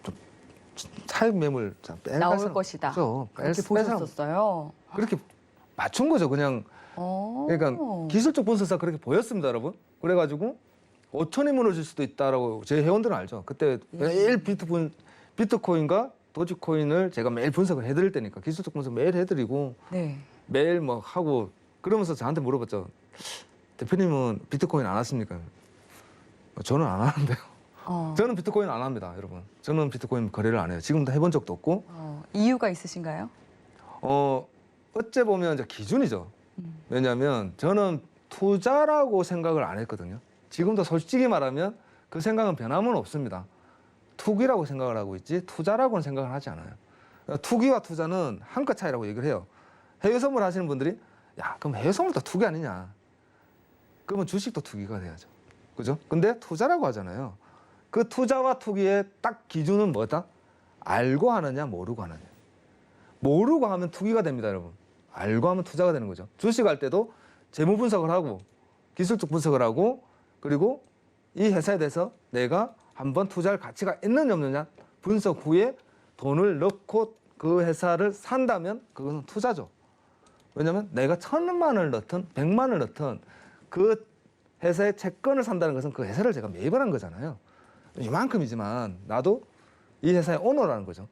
좀 차익 매물 나올 것이다. 그렇죠. 그렇게 보셨었어요. 그렇게 맞춘 거죠. 그냥 그러니까 기술적 분석상 그렇게 보였습니다, 여러분. 그래가지고 5천이 무너질 수도 있다라고 제 회원들은 알죠. 그때 매일 비트코인과 도지코인을 제가 매일 분석을 해드릴 때니까 기술적 분석 매일 해드리고 네. 매일 뭐 하고 그러면서 저한테 물어봤죠. 대표님은 비트코인 안 하십니까? 저는 안 하는데요. 저는 비트코인 안 합니다, 여러분. 저는 비트코인 거래를 안 해요. 지금도 해본 적도 없고. 이유가 있으신가요? 어째 보면 이제 기준이죠. 왜냐하면 저는 투자라고 생각을 안 했거든요. 지금도 솔직히 말하면 그 생각은 변함은 없습니다. 투기라고 생각을 하고 있지 투자라고는 생각을 하지 않아요. 투기와 투자는 한 끗 차이라고 얘기를 해요. 해외 선물 하시는 분들이 야 그럼 해외 선물도 투기 아니냐. 그러면 주식도 투기가 돼야죠. 그죠? 근데 투자라고 하잖아요. 그 투자와 투기의 딱 기준은 뭐다? 알고 하느냐 모르고 하느냐. 모르고 하면 투기가 됩니다, 여러분. 알고 하면 투자가 되는 거죠. 주식할 때도 재무 분석을 하고 기술적 분석을 하고 그리고 이 회사에 대해서 내가 한번 투자할 가치가 있느냐 없느냐 분석 후에 돈을 넣고 그 회사를 산다면 그것은 투자죠. 왜냐하면 내가 1,000만 원을 넣든 100만 원을 넣든 그 회사의 채권을 산다는 것은 그 회사를 제가 매입을 한 거잖아요. 이만큼이지만 나도 이 회사의 오너라는 거죠.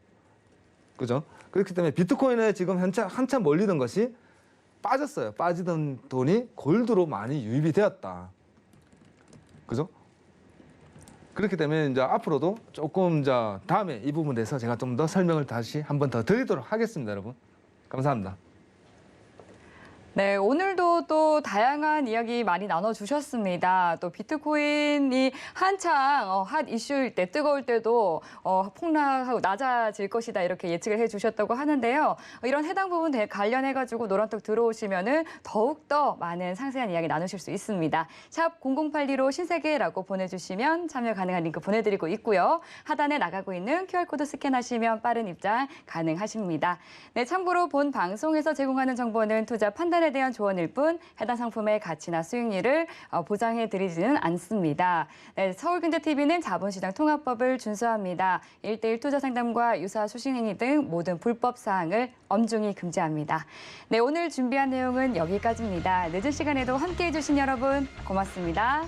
그죠? 그렇기 때문에 비트코인에 지금 한참 몰리던 것이 빠졌어요. 빠지던 돈이 골드로 많이 유입이 되었다. 그죠? 그렇기 때문에 이제 앞으로도 조금 이제 다음에 이 부분에 대해서 제가 좀 더 설명을 다시 한 번 더 드리도록 하겠습니다, 여러분. 감사합니다. 네, 오늘도 또 다양한 이야기 많이 나눠주셨습니다. 또 비트코인이 한창 핫 이슈일 때, 뜨거울 때도 폭락하고 낮아질 것이다 이렇게 예측을 해주셨다고 하는데요. 이런 해당 부분 관련해가지고 노란톡 들어오시면은 더욱더 많은 상세한 이야기 나누실 수 있습니다. 샵 0082로 신세계라고 보내주시면 참여 가능한 링크 보내드리고 있고요. 하단에 나가고 있는 QR코드 스캔하시면 빠른 입장 가능하십니다. 네, 참고로 본 방송에서 제공하는 정보는 투자 판단에 대한 조언일 뿐 해당 상품의 가치나 수익률을 보장해드리지는 않습니다. 네, 서울경제TV는 자본시장 통합법을 준수합니다. 1:1 투자 상담과 유사 수신행위 등 모든 불법 사항을 엄중히 금지합니다. 네, 오늘 준비한 내용은 여기까지입니다. 늦은 시간에도 함께해 주신 여러분 고맙습니다.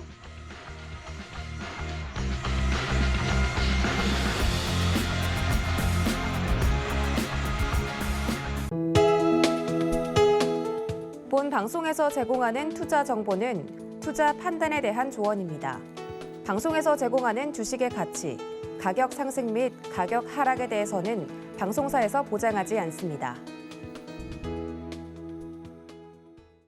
본 방송에서 제공하는 투자 정보는 투자 판단에 대한 조언입니다. 방송에서 제공하는 주식의 가치, 가격 상승 및 가격 하락에 대해서는 방송사에서 보장하지 않습니다.